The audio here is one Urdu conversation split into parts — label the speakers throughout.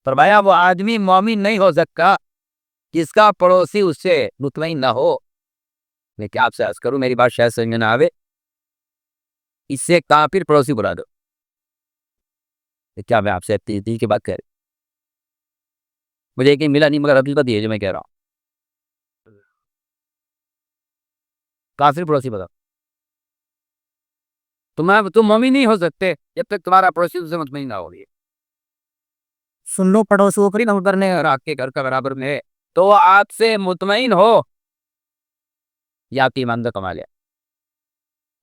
Speaker 1: فرمایا وہ آدمی مومن نہیں ہو سکتا جس کا پڑوسی اس سے مطمئن نہ ہو. میں کیا آپ سے عرض کروں، میری بات شاید سمجھ میں نہ آوے، اس سے کافر پڑوسی بلا دو. کیا میں آپ سے دل کی بات کہہ رہا ہوں؟ مجھے یقین ملا نہیں، مگر حقیقت یہ ہے جو میں کہہ رہا ہوں. کافر پڑوسی بتا، تم مومن نہیں ہو سکتے جب تک تمہارا پڑوسی تم سے مطمئن نہ ہوگی. سن لو، پڑوسیوں کو نمبر کرنے اور آپ کے گھر کا برابر میں ہے تو وہ آپ سے مطمئن ہو یا آپ کی ایمان کا کمال ہے.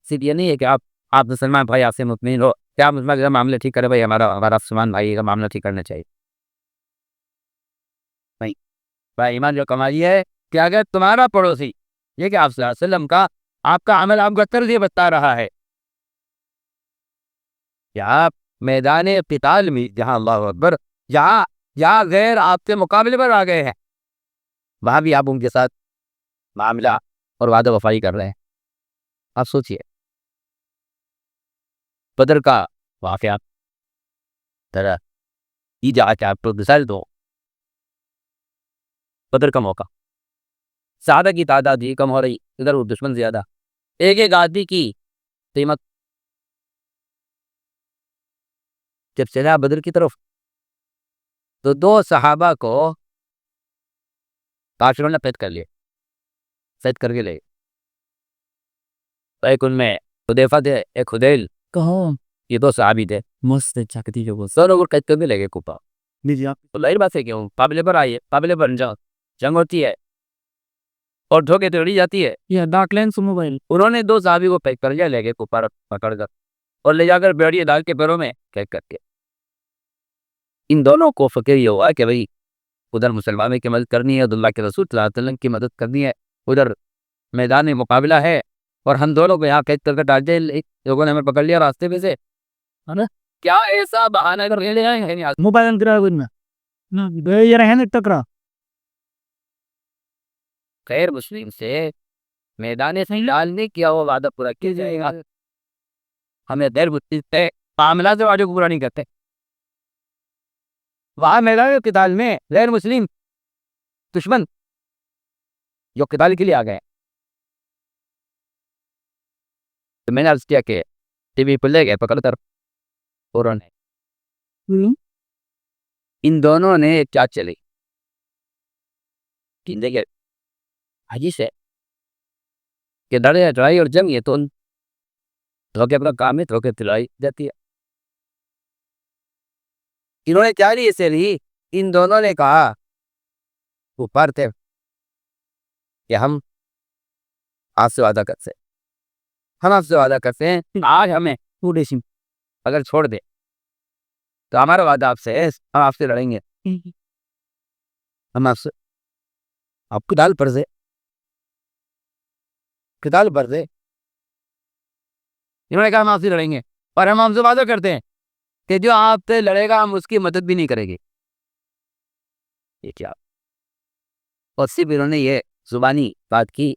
Speaker 1: صرف یہ نہیں ہے کہ آپ مسلمان بھائی آپ سے مطمئن ہو، کیا مسلمان کا معاملہ ٹھیک کرے بھائی، ہمارا مسلمان بھائی کا معاملہ ٹھیک کرنا چاہیے. نہیں بھائی، ایمان جو کمال یہ ہے کہ اگر تمہارا پڑوسی یہ کہ آپ صلی اللہ علیہ وسلم کا آپ کا عمل آپ کا طرز یہ بتا رہا ہے کہ آپ میدان قتال میں جہاں اللہ اکبر جہاں غیر آپ کے مقابلے پر آ گئے ہیں وہاں بھی آپ ان کے ساتھ معاملہ اور وعدہ وفائی کر رہے ہیں. آپ سوچئے بدر کا واقعہ ذرا یہ جا کے آپ کو مثال دو. بدر کا موقع، صحابہ کی تعداد ہی کم ہو رہی، ادھر دشمن زیادہ. ایک آدمی کی قیمت جب چلا بدر کی طرف تو 2 صحابہ کو کافروں نے قید کر لیے، قید کر کے لے. ایک ان میں حذیفہ تھے، ایک حذیل، کہاں یہ 2 صحابی تھے، مست چکتی جو وہ سر وہ قید کر کے لے گئے کوپا. جی آپ ظاہر بات ہے کیوں قابل پر آئیے، قابل پر جنگ ہوتی ہے اور دھوکے توڑی جاتی ہے. یہ ڈاک لین سے موبائل انہوں نے 2 صحابی کو پیک کر لیا، لے گئے کوپا پکڑ کر اور لے جا کر بیڑی ڈال کے پیروں میں قید کر کے. ان دونوں کو فکر یہ ہوا کہ بھئی ادھر مسلمانوں کی مدد کرنی ہے، اللہ کے رسول صلی اللہ علیہ وسلم کی مدد کرنی ہے، ادھر میدان مقابلہ ہے اور ہم دونوں کو یہاں قید کر کے ڈال دیں. لوگوں نے ہمیں پکڑ لیا راستے میں سے، ہے نا، کیا ایسا بہانہ کر لے آئے ہیں موبائل ٹکرا غیر مسلم سے میدان قتال نہیں کیا وہ وعدہ پورا کیا جائے گا. ہمیں غیر مسلم سے معاملات سے وعدے کو پورا نہیں کرتے. وہاں میدان قتال میں غیر مسلم دشمن جو قتال کے لیے آ گئے، تو میں نے عرض کیا کہ ٹی وی پر لے گئے پکڑ کر، اور ان دونوں نے کیا چلی کہ دیکھے حجی سے کہ لڑائی اور جنگ یہ تو دھوکے اپنا کام ہے، دھوکے دلائی جاتی ہے. انہوں نے کیا لی اسے لی، ان دونوں نے کہا اوپر تھے کہ ہم آپ سے وعدہ کرتے ہیں، ہم آپ سے وعدہ کرتے ہیں آج ہمیں اگر چھوڑ دے تو ہمارا وعدہ آپ سے ہے، ہم آپ سے لڑیں گے، ہم آپ کو دال پر دے انہوں نے کہا ہم آپ سے لڑیں گے اور ہم آپ سے وعدہ کرتے ہیں کہ جو آپ سے لڑے گا ہم اس کی مدد بھی نہیں کریں گے. یہ کیا؟ اور صرف انہوں نے یہ زبانی بات کی،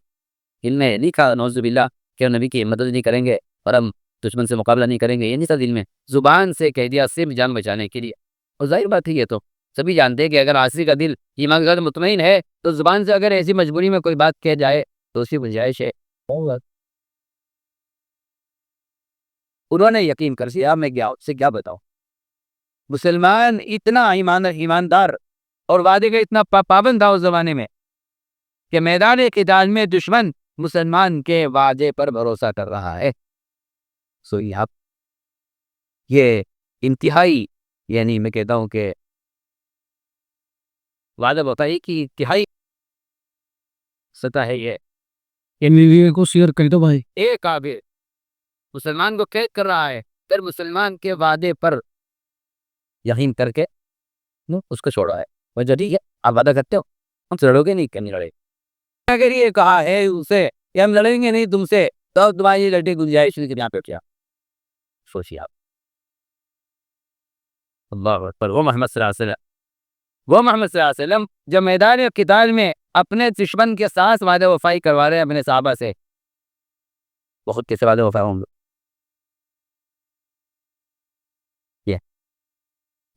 Speaker 1: ان میں نہیں کہا نعوذ باللہ کہ ہم نبی کی مدد نہیں کریں گے اور ہم دشمن سے مقابلہ نہیں کریں گے، یہ نہیں تھا دل میں، زبان سے کہہ دیا صرف جان بچانے کے لیے. اور ظاہر بات ہے یہ تو سبھی جانتے ہیں کہ اگر عاصی کا دل ایمان کا مطمئن ہے تو زبان سے اگر ایسی مجبوری میں کوئی بات کہہ جائے تو اسی گنجائش ہے. انہوں نے یقین کر لیا. میں سے کیا بتاؤں، مسلمان اتنا ایماندار اور وعدے کا اتنا پابند تھا اس زمانے میں کہ میدان قتال میں دشمن مسلمان کے وعدے پر بھروسہ کر رہا ہے. یہ انتہائی، یعنی میں کہتا ہوں کہ وعدہ بتائی کہ انتہائی سطح ہے یہ کو شیئر کر دو بھائی. ایک کافر مسلمان کو قید کر رہا ہے، پھر مسلمان کے وعدے پر یقین کر کے اس کو چھوڑا ہے. وجہ ٹھیک ہے، آپ وعدہ کرتے ہو ہم سے لڑو گے نہیں، کہ نہیں لڑے. اگر یہ کہا ہے اسے کہ ہم لڑیں گے نہیں تم سے تو تمہاری لڑنے کی گنجائش نہیں. یہاں پہ کیا سوچیے آپ. اللہ اکبر. وہ محمد صلی اللہ علیہ وسلم جو میدان قتال میں اپنے دشمن کے ساتھ وعدہ وفائی کروا رہے ہیں اپنے صحابہ سے، بہت کیسے وعدہ وفا ہوں گے.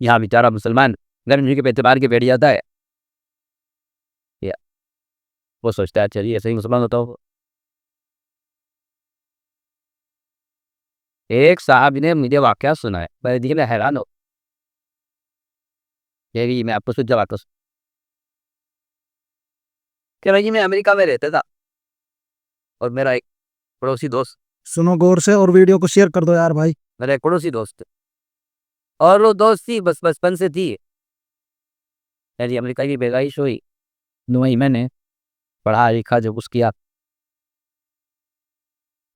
Speaker 1: یہاں بیچارہ مسلمان گرمی کے اعتبار کے بیٹھ جاتا ہے، یا وہ سوچتا ہے چلیے صحیح مسلمان ہوتا ہو. ایک صاحب نے مجھے واقعہ سنا ہے، میں دیکھ میں حیران ہو. یہ میں آپ کو سچ واقعہ کہ بھائی میں امریکہ میں رہتا تھا اور میرا ایک پڑوسی دوست،
Speaker 2: سنو غور سے اور ویڈیو کو شیئر کر دو یار بھائی.
Speaker 1: میرا ایک پڑوسی دوست اور وہ دوستی بس بچپن سے تھی. میری امریکہ کی پیدائش ہوئی، وہیں میں نے پڑھا لکھا جو کچھ کیا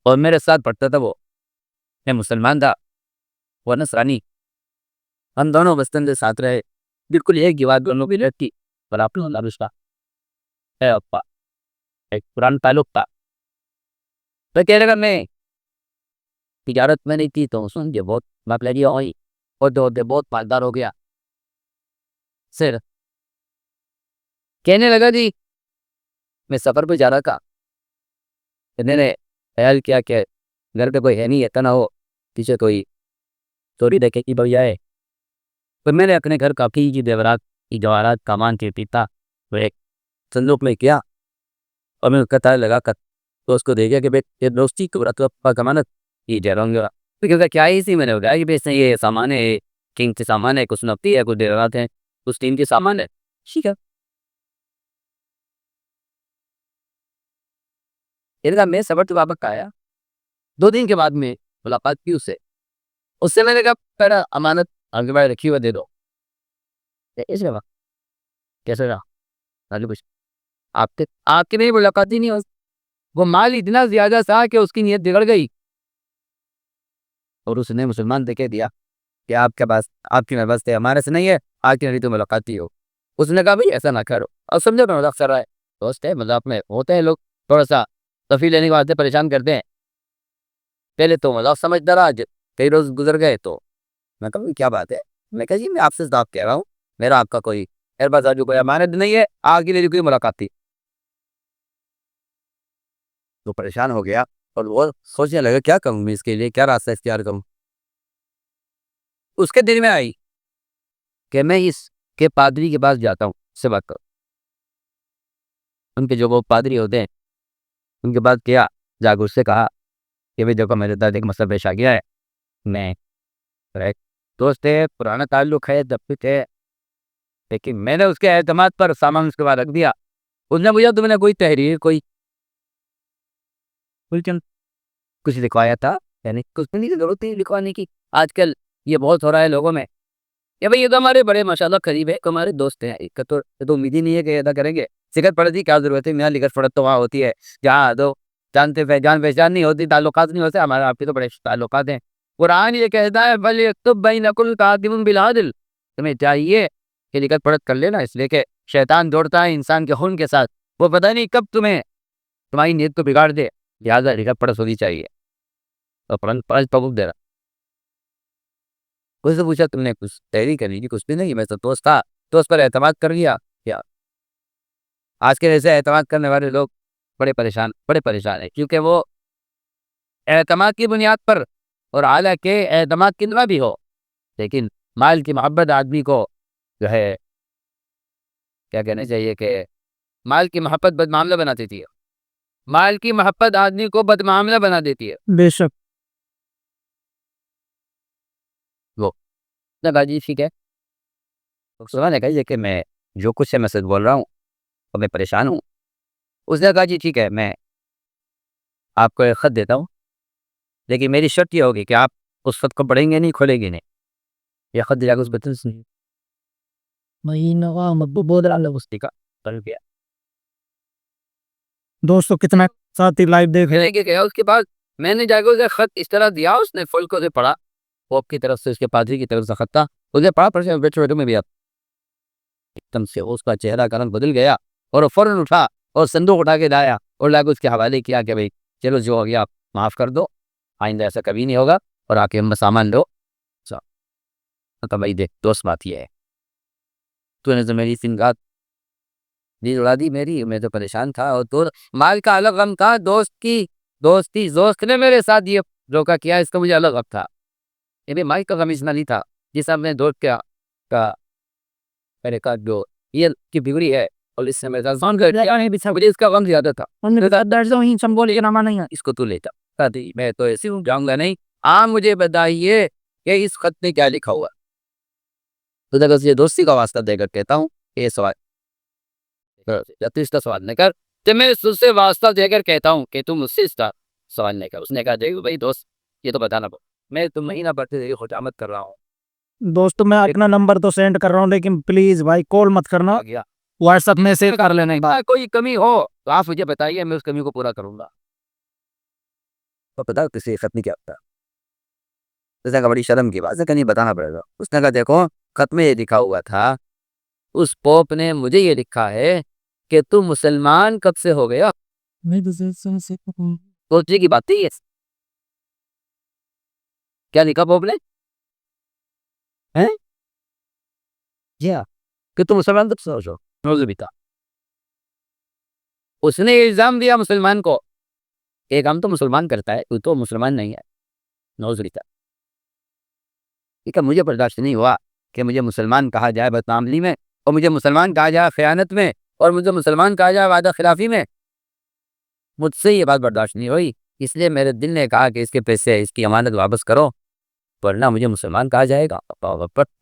Speaker 1: اور میرے ساتھ پڑھتا تھا. وہ میں مسلمان تھا، وہ نصرانی. ہم دونوں بچپن سے ساتھ رہے، بالکل ایک ہی بات دونوں کی رہتی پر آپ لوگ رشتہ ہے ابا، ایک پرانا تعلق تھا. تو کہنے لگا میں تجارت میں نہیں تھی تو سن کے بہت مپلری ہوئی اور بہت مالدار ہو گیا. پھر کہنے لگا جی میں سفر پہ جا رہا تھا، میں نے خیال کیا کہ گھر پہ کوئی ہے نہیں، اتنا ہو پیچھے کوئی چوری دیکھے کی بھائی آئے. تو میں نے اپنے گھر کافی کی زیورات کی جواہرات سامان کے پیتا وہ ایک صندوق میں کیا اور میں قطار لگا کر تو اس کو دیکھا کہ یہ دوستی کو ضمانت یہ جا رہا گا. تو کیا ہے اسی میں نے بتایا کہ اس نے یہ سامان ہے، قیمتی سامان ہے، کچھ نقدی ہے، کچھ زیورات ہیں، کچھ قیمتی سامان ہے. ٹھیک ہے میں سفر تو واپس آیا. 2 دن کے بعد میں ملاقات کی اس سے میں نے کہا پہلا امانت آگے بڑھ رکھی ہوا دے دو. کیسے رہا کیسے رہا آپ کی نہیں ملاقات ہی نہیں ہو. وہ مال اتنا زیادہ تھا کہ اس کی نیت بگڑ گئی اور اس نے مسلمان دے کے دیا کہ آپ کے پاس آپ کی محبت ہے، ہمارے سے نہیں ہے، آپ کی نہیں تو ملاقات ہی ہو. اس نے کہا بھائی ایسا نہ کرو. اور سمجھو میں مذاق کر رہا ہے، دوست ہے مذاق میں ہوتے ہیں لوگ تھوڑا سا تفریح لینے کے واسطے پریشان کرتے ہیں. پہلے تو مذاق سمجھتا رہا، کئی روز گزر گئے تو میں کہا کیا بات ہے. میں کہا جی میں آپ سے صاف کہہ رہا ہوں، میرا آپ کا کوئی کوئی امانت نہیں ہے، آگے میری کوئی ملاقات تھی. تو پریشان ہو گیا اور وہ سوچنے لگا کیا کروں میں اس کے لیے، کیا راستہ اختیار کروں. اس کے دل میں آئی کہ میں اس کے پادری کے پاس جاتا ہوں، اس سے بات کروں. ان کے جو وہ پادری ہوتے ہیں ان کے بعد کیا جا کے اس سے کہا کہ بھائی دیکھو میرے ساتھ ایک مسئلہ پیش آ گیا ہے. میں دوست ہے، پرانا تعلق ہے، دفت ہے، لیکن میں نے اس کے اعتماد پر سامان اس کے بعد رکھ دیا. اس نے مجھے تم نے کوئی تحریر کوئی کچھ لکھوایا تھا، یعنی کچھ نہیں ضرورت نہیں لکھوانے کی. آج کل یہ بہت ہو رہا ہے لوگوں میں کہ بھائی یہ تو ہمارے بڑے ماشاءاللہ قریب ہے، ہمارے دوست ہیں، تو امید ہی نہیں ہے کہ ادا کریں گے. سکت پڑتی کیا ضرورت ہے، میاں لکھت پڑت تو وہاں ہوتی ہے جہاں دو جانتے جان پہچان نہیں ہوتی، تعلقات نہیں ہوتے. ہمارے آپ کے تو بڑے تعلقات ہیں. قرآن یہ کہتا ہے بل یکتب بینکم کاتب بالعدل، تمہیں چاہیے کہ لکھت پڑت کر لینا، اس لیے کہ شیطان دوڑتا ہے انسان کے خون کے ساتھ، وہ پتہ نہیں کب تمہاری نیت کو بگاڑ دے. لہٰذا لکھت پڑت ہونی چاہیے. تو پرنج پبوک دے رہا اس سے پوچھا تم نے کچھ تحریر کری کی؟ کچھ بھی نہیں، میں تو دوست تھا، دوست پر اعتماد کر لیا. کیا آج کے ایسے اعتماد کرنے والے لوگ بڑے پریشان ہیں، کیونکہ وہ اعتماد کی بنیاد پر، اور حالانکہ اعتماد کتنا بھی ہو لیکن مال کی محبت آدمی کو جو ہے کیا کہنا چاہیے کہ مال کی محبت بدمعاملہ بنا دیتی ہے. مال کی محبت آدمی کو بدمعاملہ بنا دیتی ہے.
Speaker 2: بے شک.
Speaker 1: وہ جی ٹھیک ہے نے کہا کہ میں جو کچھ ہے میں سچ بول رہا ہوں اور میں پریشان ہوں. اس نے کہا جی ٹھیک ہے میں آپ کو ایک خط دیتا ہوں، لیکن میری شرط یہ ہوگی کہ آپ اس خط کو پڑھیں گے نہیں، کھولیں گے نہیں. یہ خط دیا اس بچن سے
Speaker 2: دوستو کتنا ساتھی لائیو دیکھ رہے
Speaker 1: ہیں. اس کے بعد میں نے جا کے اسے خط اس طرح دیا، اس نے فل کو پڑھا، پوپ کی طرف سے اس کے پادری کی طرف سے خط تھا، اسے پڑھا پر بیٹھے میں بھی ایک دم سے اس کا چہرہ کا رنگ بدل گیا اور وہ فوراً اٹھا اور صندوق اٹھا کے لایا اور لا کے اس کے حوالے کیا کہ بھائی چلو جو ہو گیا آپ معاف کر دو، آئندہ ایسا کبھی نہیں ہوگا، اور آ کے ہم سامان لو. تو بھائی دیکھ دوست بات یہ ہے، تو نے تو میری سنگات نیند اڑا دی میری، میں تو پریشان تھا. اور تو مال کا الگ غم تھا، دوست نے میرے ساتھ یہ دھوکا کیا، اس کا مجھے الگ غم تھا. یہ بھی مال کا غم اتنا نہیں تھا جس میں دوست کا میں نے کہا جو یہ کی بگڑی ہے اور اس سے میرے ساتھ زون کر مجھے اس کا غم زیادہ تھا. اس کو تو لیتا. میں تو ایسے ہوں جاؤں گا نہیں. آپ مجھے بتائیے کہ اس خط میں کیا لکھا ہوا. تو اگر یہ دوستی کا واسطہ دے کر کہتا ہوں یہ سوال تو اس کا سوال نہیں کر. جب میں اس سے واسطہ دے کر کہتا ہوں کہ تم مجھ سے اس کا سوال نہیں کر. اس نے کہا دیکھو بھائی دوست یہ تو بتانا پڑا. میں تو مہینہ بھر خوشامد کر رہا ہوں.
Speaker 2: دوست میں اپنا نمبر تو سینڈ کر رہا ہوں لیکن پلیز بھائی کال مت کرنا, واٹس ایپ میں سے کر لینا.
Speaker 1: کوئی کمی ہو تو آپ مجھے بتائیے, میں اس کمی کو پورا کروں گا. تو پتا کسی خط نہیں کیا ہوتا. اس نے کہا بڑی شرم کی بات ہے کہ نہیں بتانا پڑے گا. اس نے کہا دیکھو خط میں یہ لکھا ہوا تھا, اس پوپ نے مجھے یہ لکھا ہے کہ تم مسلمان کب سے ہو گیا. سوچنے کی بات ہے. کیا لکھا پوپ نے کہ تم مسلمان کب سے ہو جو. اس نے الزام دیا مسلمان کو کہ کام تو مسلمان کرتا ہے تو مسلمان نہیں ہے. نوز باللہ. ٹھیک ہے, مجھے برداشت نہیں ہوا کہ مجھے مسلمان کہا جائے بدناملی میں, اور مجھے مسلمان کہا جائے خیانت میں, اور مجھے مسلمان کہا جائے وعدہ خلافی میں. مجھ سے یہ بات برداشت نہیں ہوئی. اس لیے میرے دل نے کہا کہ اس کے پیسے اس کی امانت واپس کرو ورنہ مجھے مسلمان کہا جائے گا.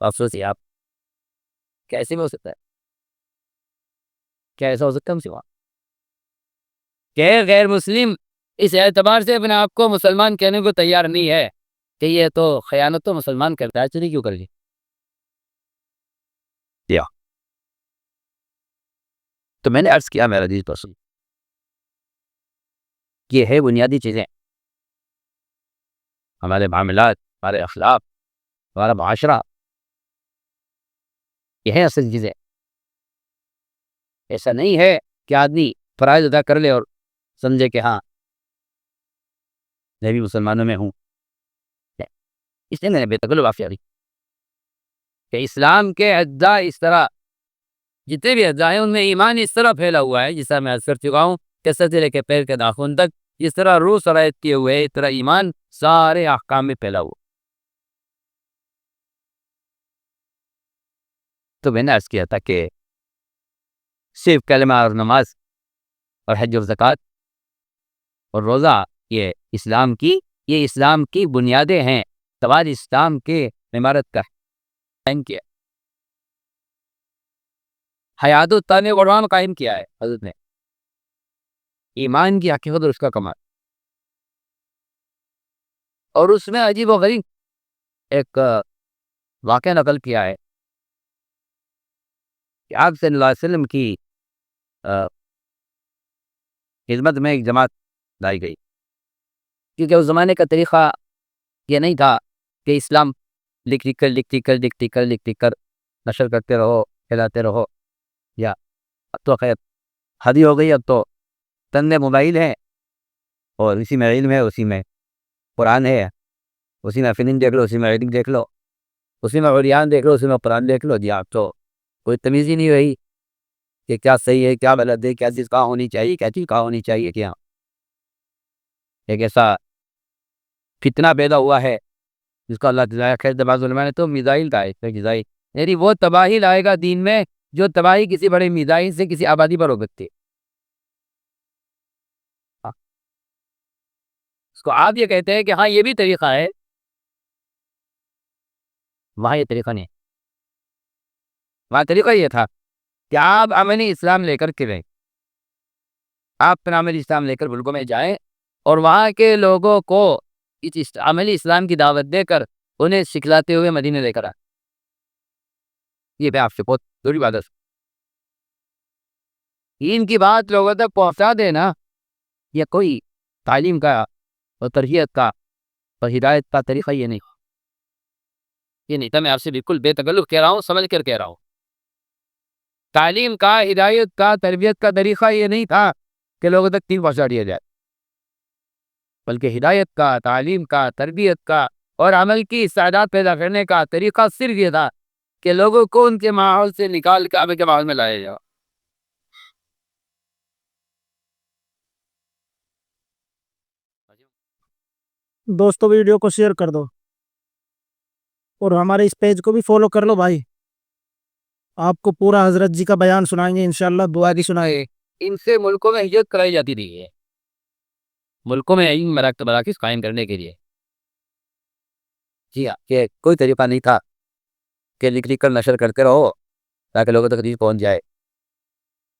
Speaker 1: افسوس ہے آپ کیسے میں ہو سکتا ہے, کیا ایسا ہو سکتا ہے مجھے وہاں کہ غیر مسلم اس اعتبار سے اپنے آپ کو مسلمان کہنے کو تیار نہیں ہے کہ یہ تو خیانت تو مسلمان کرتا ہے, چلی کیوں کر لی. تو میں نے عرض کیا میرا عزیز پسند یہ ہے بنیادی چیزیں, ہمارے معاملات, ہمارے اخلاق, ہمارا معاشرہ, یہ ہے اصل چیزیں. ایسا نہیں ہے کہ آدمی فرائض ادا کر لے اور سمجھے کہ ہاں میں بھی مسلمانوں میں ہوں. اس لیے میں نے بے تکلف معافی دی کہ اسلام کے اجزاء اس طرح جتنے بھی اجزاء ہیں ان میں ایمان اس طرح پھیلا ہوا ہے, جیسا میں عرض کر چکا ہوں کہ سر سے لے کے پیر کے ناخن تک جس طرح روح سرایت کیے ہوئے اس طرح ایمان سارے احکام میں پھیلا ہوا. تو میں نے عرض کیا تھا کہ صرف کلمہ اور نماز اور حج اور زکوٰۃ اور روزہ یہ اسلام کی بنیادیں ہیں. تمام اسلام کے عمارت کا قائم کیا, حیات الطان قرآن قائم کیا ہے حضرت نے. ایمان کی حقیقت اور اس کا کمال, اور اس میں عجیب و غریب ایک واقعہ نقل کیا ہے کہ آپ صلی اللہ علیہ وسلم کی خدمت میں ایک جماعت لائی گئی, کیونکہ اس زمانے کا طریقہ یہ نہیں تھا کہ اسلام لکھ کر نشر کرتے رہو, پھیلاتے رہو. یا اب تو خیر حدی ہو گئی, اب تو تند موبائل ہے اور اسی میں علم ہے, اسی میں قرآن ہے, اسی میں فلم دیکھ لو, اسی میں ریڈنگ دیکھ لو, اسی میں عریان دیکھ لو, اسی میں قرآن دیکھ لو. جی آپ تو کوئی تمیز ہی نہیں رہی کہ کیا صحیح ہے کیا غلط ہے, کیا چیز کہاں ہونی چاہیے کیا چیز کہاں ہونی چاہیے. کیا ایک ایسا فتنہ پیدا ہوا ہے جس کا اللہ تعالیٰ خیر دباز علماء نے تو میزائل کا ہے. یعنی وہ تباہی لائے گا دین میں جو تباہی کسی بڑے میزائل سے کسی آبادی پر ہو سکتی ہے. اس کو آپ یہ کہتے ہیں کہ ہاں یہ بھی طریقہ ہے, وہاں یہ طریقہ نہیں. وہاں طریقہ یہ تھا کہ آپ عملی اسلام لے کر کے رہیں, آپ اپنا عملی اسلام لے کر ملکوں میں جائیں اور وہاں کے لوگوں کو اس عملی اسلام کی دعوت دے کر انہیں سکھلاتے ہوئے مدینے لے کر آئے. یہ میں آپ سے بہت ضروری بات ہے. ان کی بات لوگوں تک پہنچا دینا یہ کوئی تعلیم کا اور تربیت کا اور ہدایت کا طریقہ یہ نہیں تھا. میں آپ سے بالکل بے تکلف کہہ رہا ہوں, سمجھ کر کہہ رہا ہوں. تعلیم کا, ہدایت کا, تربیت کا طریقہ یہ نہیں تھا کہ لوگوں تک دین پہنچا دیا جائے, بلکہ ہدایت کا, تعلیم کا, تربیت کا اور عمل کی استعداد پیدا کرنے کا طریقہ صرف یہ تھا کہ لوگوں کو ان کے ماحول سے نکال کے عمل کے ماحول میں لایا جائے.
Speaker 2: دوستوں ویڈیو کو شیئر کر دو اور ہمارے اس پیج کو بھی فالو کر لو بھائی. آپ کو پورا حضرت جی کا بیان سنائیں گے انشاءاللہ، دعا کی سنائیں۔
Speaker 1: ان سے ملکوں میں ہجرت کرائی جاتی رہی ہے، ملکوں میں علم مراکز قائم کرنے کے لیے۔ جی ہاں، کہ کوئی طریقہ نہیں تھا کہ لکھ کر نشر کرتے رہو تاکہ لوگوں تک حدیث پہنچ جائے،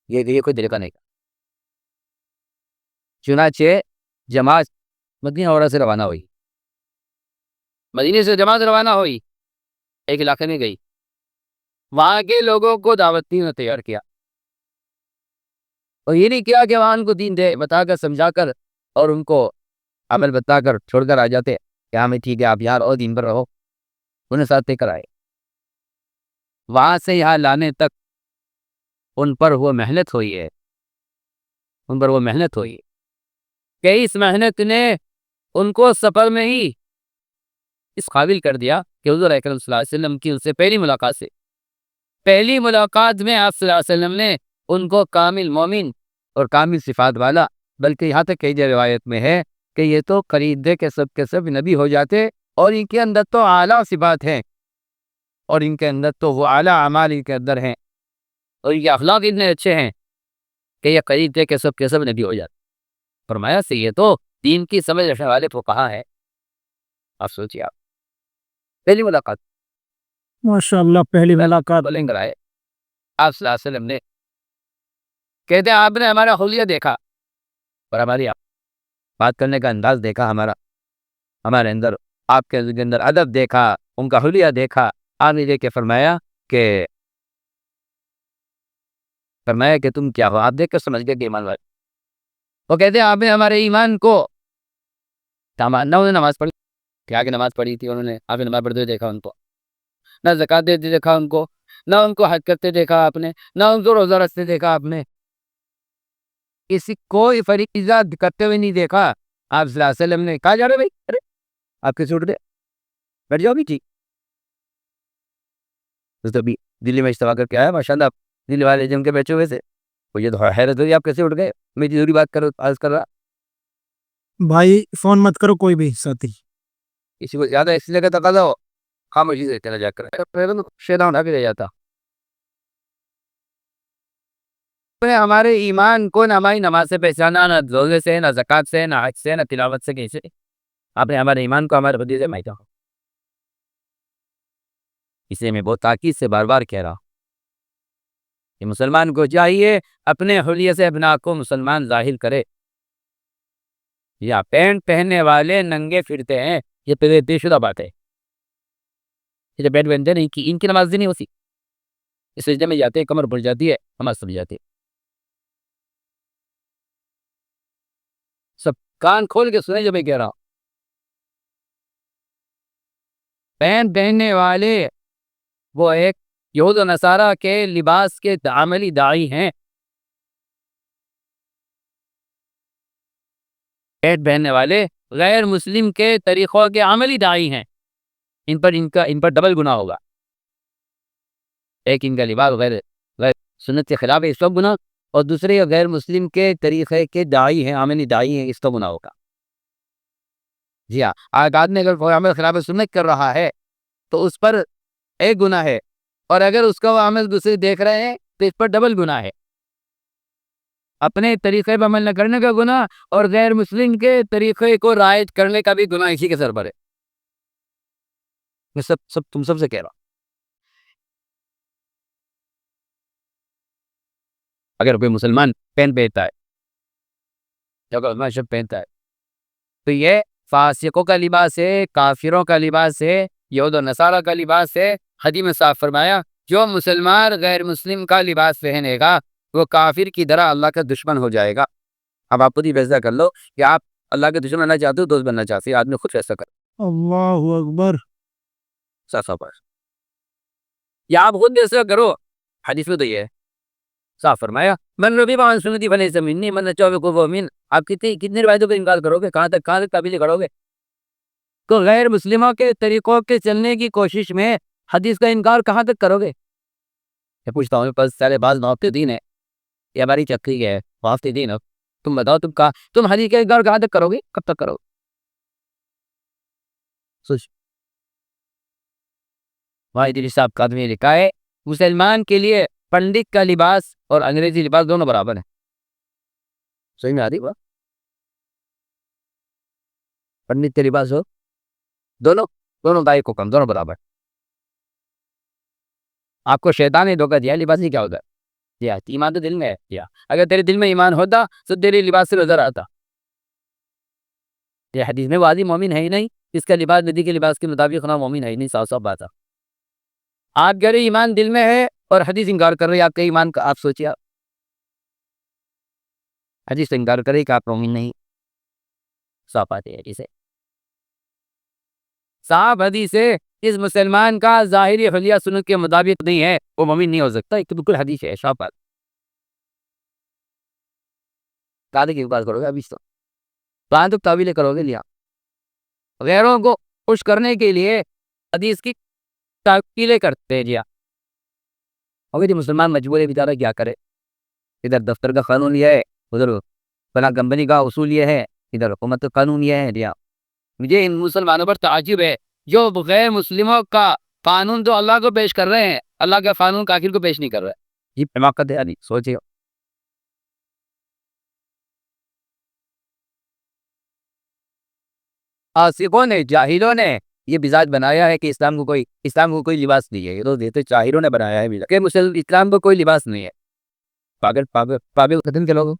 Speaker 1: یہ کوئی طریقہ نہیں تھا۔ چنانچہ جماعت مدینہ منورہ سے روانہ ہوئی، مدینے سے جماعت روانہ ہوئی، ایک علاقے میں گئی، وہاں کے لوگوں کو دعوت دین میں تیار کیا، اور یہ نہیں کیا کہ وہاں ان کو دین دے بتا کر سمجھا کر اور ان کو عمل بتا کر چھوڑ کر آ جاتے کہ ہمیں ٹھیک ہے آپ یار اور دین پر رہو، انہیں ساتھ لے کر آئے۔ وہاں سے یہاں لانے تک ان پر وہ محنت ہوئی ہے، ان پر وہ محنت ہوئی کہ اس محنت نے ان کو سفر میں ہی اس قابل کر دیا کہ حضور اکرم صلی اللہ علیہ وسلم کی ان سے پہلی ملاقات میں آپ صلی اللہ علیہ وسلم نے ان کو کامل مومن اور کامل صفات والا، بلکہ یہاں تک کئی روایت میں ہے کہ یہ تو خریدے کے سب نبی ہو جاتے، اور ان کے اندر تو اعلیٰ صفات ہیں، اور ان کے اندر تو وہ اعلیٰ اعمال ان کے اندر ہیں، اور یہ اخلاق اتنے اچھے ہیں کہ یہ قریب تھے کہ سب نبی ہو جاتے۔ فرمایا سے یہ تو دین کی سمجھ رکھنے والے کو کہا ہے۔ آپ سوچیے، آپ پہلی ملاقات
Speaker 2: ماشاءاللہ، پہلی ملاقات
Speaker 1: بولیں گے آپ صلی اللہ علیہ وسلم نے، کہتے ہیں آپ نے ہمارا حلیہ دیکھا اور ہماری بات کرنے کا انداز دیکھا، ہمارے اندر آپ کے اندر ادب دیکھا، ان کا حلیہ دیکھا۔ آپ نے دیکھ کے فرمایا کہ تم کیا ہو، آپ دیکھ کر سمجھ گئے کہ ایمان والے۔ وہ کہتے ہیں آپ نے ہمارے ایمان کو نہ انہوں نے نماز پڑھی، کیا کہ نماز پڑھی تھی انہوں نے، آپ نے نماز پڑھتے دیکھا ان کو، نہ زکات دیتے دیکھا ان کو، نہ ان کو حج کرتے دیکھا آپ نے، نہ ان کو روزہ رکھتے دیکھا آپ نے، کسی کوئی فریضہ کرتے ہوئے نہیں دیکھا۔ آپ صلی اللہ علیہ وسلم نے کہا جا رہے بھائی، ارے آپ کے سوٹ دے بیٹھ جاؤ بھی، ٹھیک تو بھی دلی میں اجتماع کر کے آیا، ماشاءاللہ دلی والے جم کے بیٹھے ہوئے تھے، وہ یہ تو حیرت ہوئی آپ کیسے اٹھ گئے، میں ضروری بات عرض کر رہا،
Speaker 2: بھائی فون مت کرو کوئی بھی ساتھی،
Speaker 1: کسی کو زیادہ اس لیے کا تقاضا ہو خاموشی سے چلا جا کر شیطان آگے رہ جاتا۔ ہمارے ایمان کو نہ ہماری نماز سے پہچانا، نہ روزے سے، نہ زکات سے، نہ حج سے، نہ تلاوت سے، کیسے آپ نے ہمارے ایمان کو ہمارے بدی سے مائتا ہو۔ اسے میں بہت تاکید سے بار بار کہہ رہا ہوں کہ مسلمان کو چاہیے اپنے حلیے سے اپنا کو مسلمان ظاہر کرے۔ یا پینٹ پہننے والے ننگے پھرتے ہیں، یہ پہلے طے شدہ بات ہے، یہ پینٹ پہنتے نہیں کہ ان کی نماز نہیں ہوتی، اس سجدے میں جاتے ہیں، کمر بڑھ جاتی ہے، نماز سب جاتی ہے۔ سب کان کھول کے سنے جو میں کہہ رہا ہوں، پینٹ پہننے والے وہ ایک یہود و نصارہ کے لباس کے عملی داعی ہیں، پینٹ پہننے والے غیر مسلم کے طریقوں کے عملی داعی ہیں، ان پر ڈبل گناہ ہوگا، ایک ان کا لباس غیر سنت کے خلاف ہے، اس کا گناہ، اور دوسرے غیر مسلم کے طریقے کے داعی ہیں، عملی داعی ہیں، اس کا گناہ ہوگا۔ جی ہاں، آدمی اگر کوئی عمل خلاف سنت کر رہا ہے تو اس پر ایک گناہ ہے، اور اگر اس کا وہ عمل دوسرے دیکھ رہے ہیں تو اس پر ڈبل گناہ ہے، اپنے طریقے پر عمل نہ کرنے کا گناہ اور غیر مسلم کے طریقے کو رائج کرنے کا بھی گناہ اسی کے سر پر ہے۔ میں تم سب سے کہہ رہا ہوں، اگر کوئی مسلمان پین پہنتا ہے، شب پہنتا ہے، تو یہ فاسقوں کا لباس ہے، کافروں کا لباس ہے، یہود و نصارہ کا لباس ہے۔ حدیث میں صاف فرمایا جو مسلمان غیر مسلم کا لباس پہنے گا وہ کافر کی طرح اللہ کا دشمن ہو جائے گا۔ اب آپ خود ہی فیصلہ کر لو کہ آپ اللہ کے دشمن بننا چاہتے ہو، دوست بننا چاہتے ہو، آدمی خود فیصلہ کر۔
Speaker 2: اللہ اکبر،
Speaker 1: یا آپ خود فیصلہ کرو، حدیث میں تو یہ ہے صاف فرمایا من رغب عن سنتی فلیس منی، من نشأ في الكفر من۔ آپ کتنی روایتوں کا انکار کرو گے؟ کہاں تک قابل کرو گے؟ تو غیر مسلموں کے طریقوں کے چلنے کی کوشش میں حدیث کا انکار کہاں تک کرو گے؟ میں پوچھتا ہوں، بس سارے بعض نوافتے دین ہے، یہ ہماری چکری ہے، نوافتے دین ہے، تم بتاؤ تم حدیث کا انکار کہاں تک کرو گے؟ کب تک کرو گے؟ سوچ، واحد صاحب کا آدمی لکھا ہے مسلمان کے لیے پنڈت کا لباس اور انگریزی لباس دونوں برابر ہیں. صحیح میں آ رہی بات؟ پنڈت کے لباس ہو دونوں دونوں دائی کو کم دونوں برابر. آپ کو شیطان نے دھوکہ دیا. لباس نہیں کیا ہوتا ہے؟ ایمان تو دل میں ہے. اگر تیرے دل میں ایمان ہوتا تو تیرے لباس سے نظر آتا. یہ حدیث میں واضح مومن ہے ہی نہیں. اس کا لباس ندی کے لباس کے مطابق نہ مومن ہے ہی نہیں. صاف صاف بات ہے. آپ کہہ رہے ایمان دل میں ہے اور حدیث انکار کر رہے آپ کے ایمان کا. آپ سوچیے حدیث سے انکار کرے کہ آپ مومن نہیں. صاف بات ہے. حدیث ہے صاحب. حدیث ہے اس مسلمان کا ظاہری حلیہ سنت کے مطابق نہیں ہے وہ مومن نہیں ہو سکتا. ایک تو بالکل حدیث ہے. صاف بات. دادے کی بات کرو گے ابھی تو تعویلیں کرو گے. لیا غیروں کو خوش کرنے کے لیے حدیث کی تعویلیں کرتے ہیں. اگر جی مسلمان مجبور ہے بیچارہ کیا کرے. ادھر دفتر کا قانون یہ ہے, ادھر فلاں کمپنی کا اصول یہ ہے, ادھر حکومت کا قانون یہ ہے. مجھے ان مسلمانوں پر تعجب ہے جو غیر مسلموں کا قانون تو اللہ کو پیش کر رہے ہیں, اللہ کا قانون کافر کو پیش نہیں کر رہے. یہ حماقت ہے. نہیں سوچیے. آسفوں نے جاہلوں نے یہ مزاج بنایا ہے کہ اسلام کو کوئی لباس نہیں ہے. یہ تو دیتے جاہلوں نے بنایا ہے کہ اسلام کو کوئی لباس نہیں ہے. پاگل قدم کے لوگ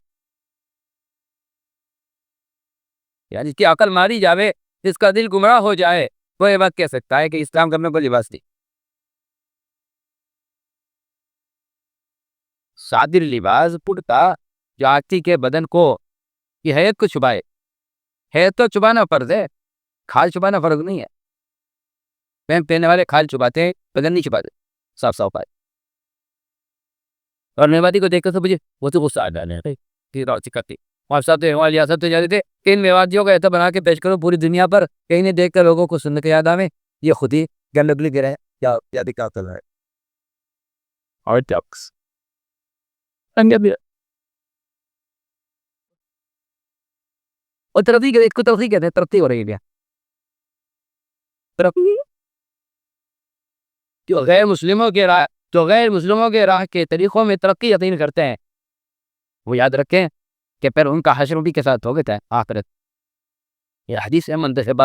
Speaker 1: یعنی جس کی عقل ماری جاوے, جس کا دل گمراہ ہو جائے, وہ یہ بات کہہ سکتا ہے کہ اسلام کا میں کوئی لباس نہیں. صادر لباس پڑتا جو آتی کے بدن کو یہ حیت کو چھپائے. حیت تو چھپانا فرض ہے, کھال چھپانا فرض نہیں ہے. پہن پہننے والے کھال چھپاتے ہیں, بدن نہیں چھپاتے. صاف صاف بات. اور میوادی کو دیکھ کر تو مجھے وہ تو غصہ آ جانے کرتی. ریاست تو جاتے تھے ان میوادیوں کا ایسا بنا کے پیش کرو پوری دنیا پر, کہیں نہیں دیکھ کر لوگوں کو سننے کے یاد آوے یہ خود ہی گندگلی گرے کیا کیا کر رہا ہے. اور اور ترقی کہتے ہیں. ترقی ہو رہی ہے ترقی جو غیر مسلموں کے راہ کے طریقوں میں ترقی یقین کرتے ہیں وہ یاد رکھیں کہ پھر ان کا حشر بھی کے ساتھ ہو گیا ہے آخرت. یہ حدیث ہے منتخب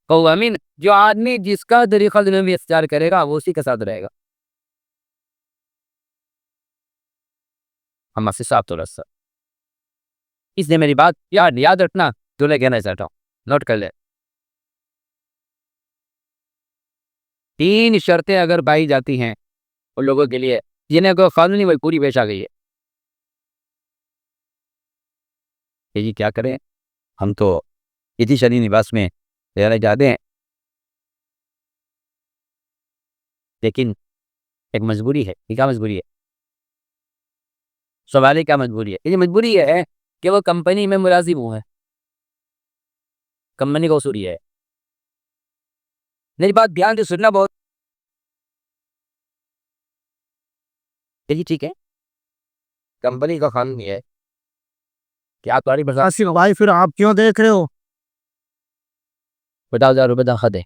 Speaker 1: قوامین, جو آدمی جس کا طریقہ دنیا میں اختیار کرے گا وہ اسی کے ساتھ رہے گا. ہم سے صاف تو رسا. اس نے میری بات یاد رکھنا جو میں کہنا چاہتا ہوں, نوٹ کر لے. 3 شرطیں اگر پائی جاتی ہیں ان لوگوں کے لیے جنہیں کوئی قانونی وہ پوری پیش آ گئی ہے کہ جی کیا کریں, ہم تو اسی شرعی لباس میں رہنا چاہتے ہیں لیکن ایک مجبوری ہے. یہ کیا مجبوری ہے؟ سوال کیا مجبوری ہے؟ یہ مجبوری یہ ہے کہ وہ کمپنی میں ملازم ہوا ہے. کمپنی کا اصول یہ ہے. میری بات دھیان سے سننا بہت. جی ٹھیک ہے, کمپنی کا قانون یہ ہے کہ آپ تمہاری
Speaker 2: آصف بھائی پھر آپ کیوں دیکھ رہے ہو؟
Speaker 1: 50,000 روپے تنخواہ دے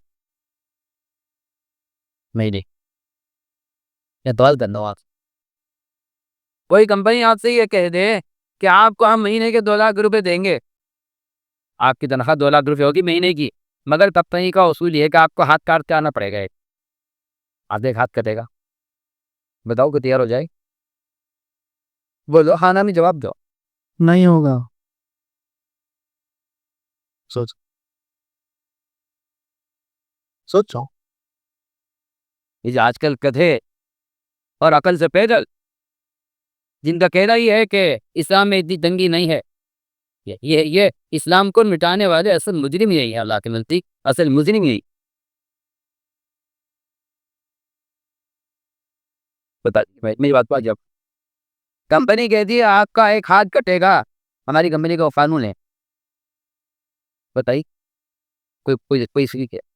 Speaker 1: مہینے یا تو کرنا. آپ کوئی کمپنی آپ سے یہ کہہ دے کہ آپ کو ہم مہینے کے 2 لاکھ روپے دیں گے, آپ کی تنخواہ 2 لاکھ روپے ہوگی مہینے کی, مگر کمپنی کا اصول یہ ہے کہ آپ کو ہاتھ کاٹ کے آنا پڑے گا. آدھے ہاتھ کٹے گا. بتاؤ کہ تیار ہو جائے؟ بولو ہاں نہ میں جواب دو.
Speaker 2: نہیں ہوگا. سوچو.
Speaker 1: یہ آج کل کدھے اور عقل سے پیدل جن کا کہنا ہی ہے کہ اسلام میں اتنی تنگی نہیں ہے, یہ اسلام کو مٹانے والے اصل مجرم یہی ہے. اللہ کے نزدیک اصل مجرم یہی. بتا میری بات کو, جب کمپنی کہتی ہے آپ کا ایک ہاتھ کٹے گا, ہماری کمپنی کا قانون ہے, بتائی کوئی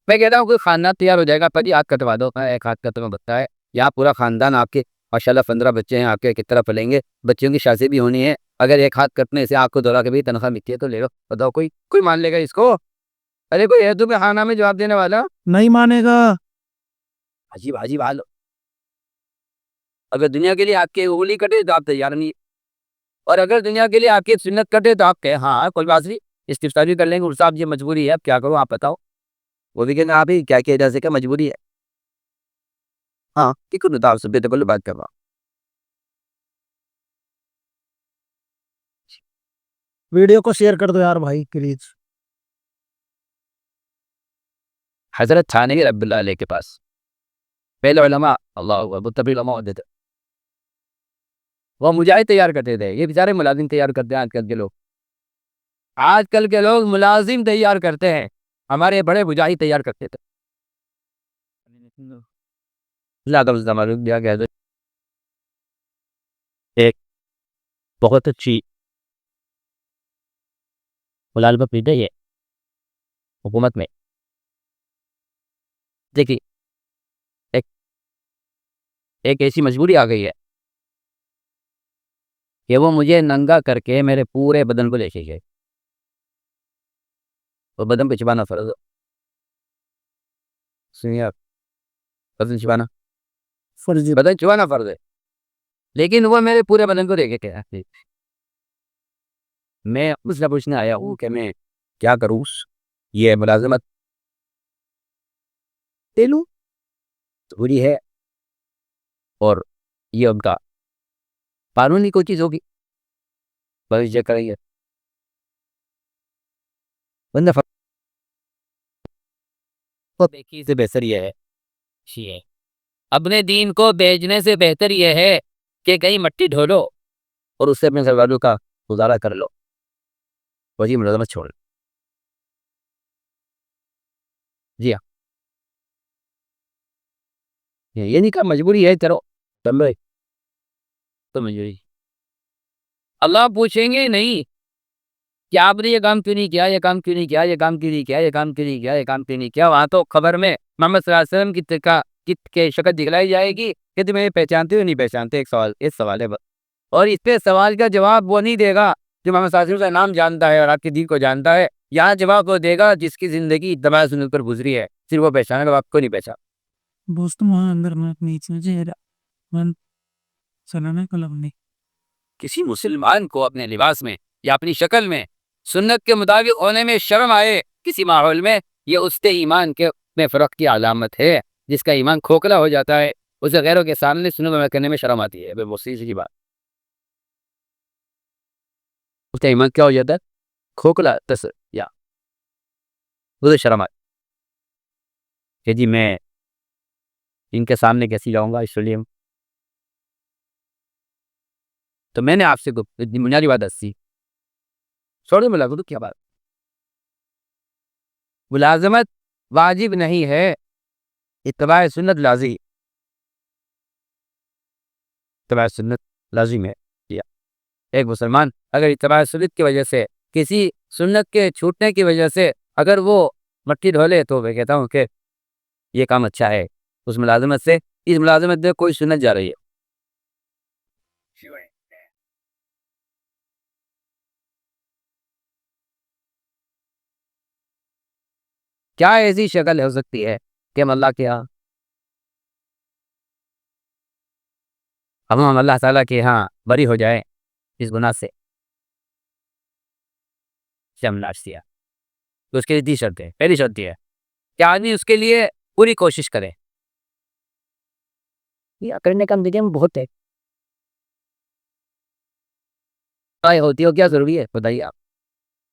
Speaker 1: میں کہتا ہوں کوئی خاندان تیار ہو جائے گا پر ہاتھ کٹوا دو, ایک ہاتھ کٹوا بتا ہے. یہاں پورا خاندان آپ کے ماشاءاللہ 15 بچے ہیں آپ کے کس طرح پلیں گے, بچیوں کی شادی بھی ہونی ہے. اگر ایک ہاتھ کٹنے سے آپ کو 2 لاکھ بھی تنخواہ ملتی ہے تو لے لو. بتاؤ کوئی مان لے گا اس کو؟ ارے کوئی ہے تمہیں ہاں نہ میں جواب دینے والا؟
Speaker 2: نہیں مانے گا.
Speaker 1: عجیب حال. اگر دنیا کے لیے آپ کی انگلی کٹے تو آپ تیار نہیں، اور اگر دنیا کے لیے آپ کی سنت کٹے تو آپ کہیں ہاں کوئی بات نہیں، استفسار بھی کر لیں گے، اور صاحب یہ مجبوری ہے، اب کیا کروں آپ بتاؤ، وہ بھی کہنا آپ ہی کیا کیا جا سکے، مجبوری ہے. ہاں ٹھیک ہے، آپ سے بے دخل بات کر رہا ہوں.
Speaker 2: ویڈیو کو شیئر کر دو یار بھائی پلیز.
Speaker 1: حضرت تھانوی رب اللہ علیہ کے پاس پہلے علماء اللہ متبی علماء ہوتے تھے، وہ مجاہد تیار کرتے تھے، یہ بیچارے ملازم تیار کرتے ہیں. آج کل کے لوگ ملازم تیار کرتے ہیں، ہمارے بڑے مجاہد تیار کرتے تھے. اللہ کا معلوم دیا گیا ایک بہت اچھی ملازمت مل رہی ہے حکومت میں. دیکھیے ایک ایسی مجبوری آ گئی ہے کہ وہ مجھے ننگا کر کے میرے پورے بدن کو لے کے گئے، اور بدن پہ چھپانا فرض ہے. سنیے آپ، بدن چھپانا
Speaker 2: فرضی
Speaker 1: بدن چھپانا فرض ہے، لیکن وہ میرے پورے بدن کو لے کے گیا. میں اس سے پوچھنے آیا ہوں کہ میں کیا کروں، یہ ملازمت لے لوں ضروری ہے، اور یہ ان کا قانونی کوئی چیز ہوگی بھوشیہ کریں گے. بندہ بیکی سے بہتر یہ ہے، اپنے دین کو بیچنے سے بہتر یہ ہے کہ کہیں مٹی ڈھولو اور اس سے اپنے گھر والوں کا گزارا کر لو، وہی ملازمت چھوڑ لو. جی ہاں، یہ نہیں کہا مجبوری ہے چلو تو مجبوری. اللہ پوچھیں گے نہیں کہ آپ نے یہ کام کیوں نہیں کیا، یہ کام کیوں نہیں کیا، یہ کام کیوں نہیں کیا، یہ کام کیوں نہیں کیا، یہ کام کیوں نہیں کیا. وہاں تو خبر میں محمد صلی اللہ علیہ وسلم کی شکل دکھلائی جائے گی کہ تمہیں پہچانتے ہو نہیں پہچانتے. ایک سوال اس سوال ہے، اور اس پہ سوال کا جواب وہ نہیں دے گا جو محمد صلی اللہ علیہ وسلم کا نام جانتا ہے اور آپ کے دین کو جانتا ہے. یہاں جواب وہ دے گا جس کی زندگی اتباع سنت پر گزری ہے، صرف وہ پہچانے گا، آپ کو نہیں پہچان. کسی مسلمان کو اپنے لباس میں یا اپنی شکل میں سنت کے مطابق ہونے میں شرم آئے کسی ماحول میں، یہ اس کے ایمان کے میں فرق کی علامت ہے. جس کا ایمان کھوکھلا ہو جاتا ہے اسے غیروں کے سامنے سنت عمل کرنے میں شرم آتی ہے. وہ سیدھی بات، اس کا ایمان کیا ہو جاتا ہے؟ کھوکھلا یا اسے شرم آتی کہ جی میں ان کے سامنے کیسی جاؤں گا. اس لیے تو میں نے آپ سے بنیادی بات دسی چھوڑے ملازمت تو کیا بات، ملازمت واجب نہیں ہے، اتباع سنت لازم، اتباع سنت لازم ہے. ایک مسلمان اگر اتباع سنت کی وجہ سے کسی سنت کے چھوٹنے کی وجہ سے اگر وہ مٹی ڈھولے تو میں کہتا ہوں کہ یہ کام اچھا ہے. اس ملازمت سے، اس ملازمت سے کوئی سنت جا رہی ہے. کیا ایسی شکل ہو سکتی ہے کہ ہم اللہ کے ہم اللہ تعالیٰ کے ہاں بری ہو جائے اس گناہ سے دیا. تو اس کے لیے 30 شرطیں. پہلی شرط یہ ہے کہ آدمی اس کے لیے پوری کوشش کرے. یہ کرنے کا میڈیم بہت ہے، ہوتی ہو کیا ضروری ہے بتائیے آپ.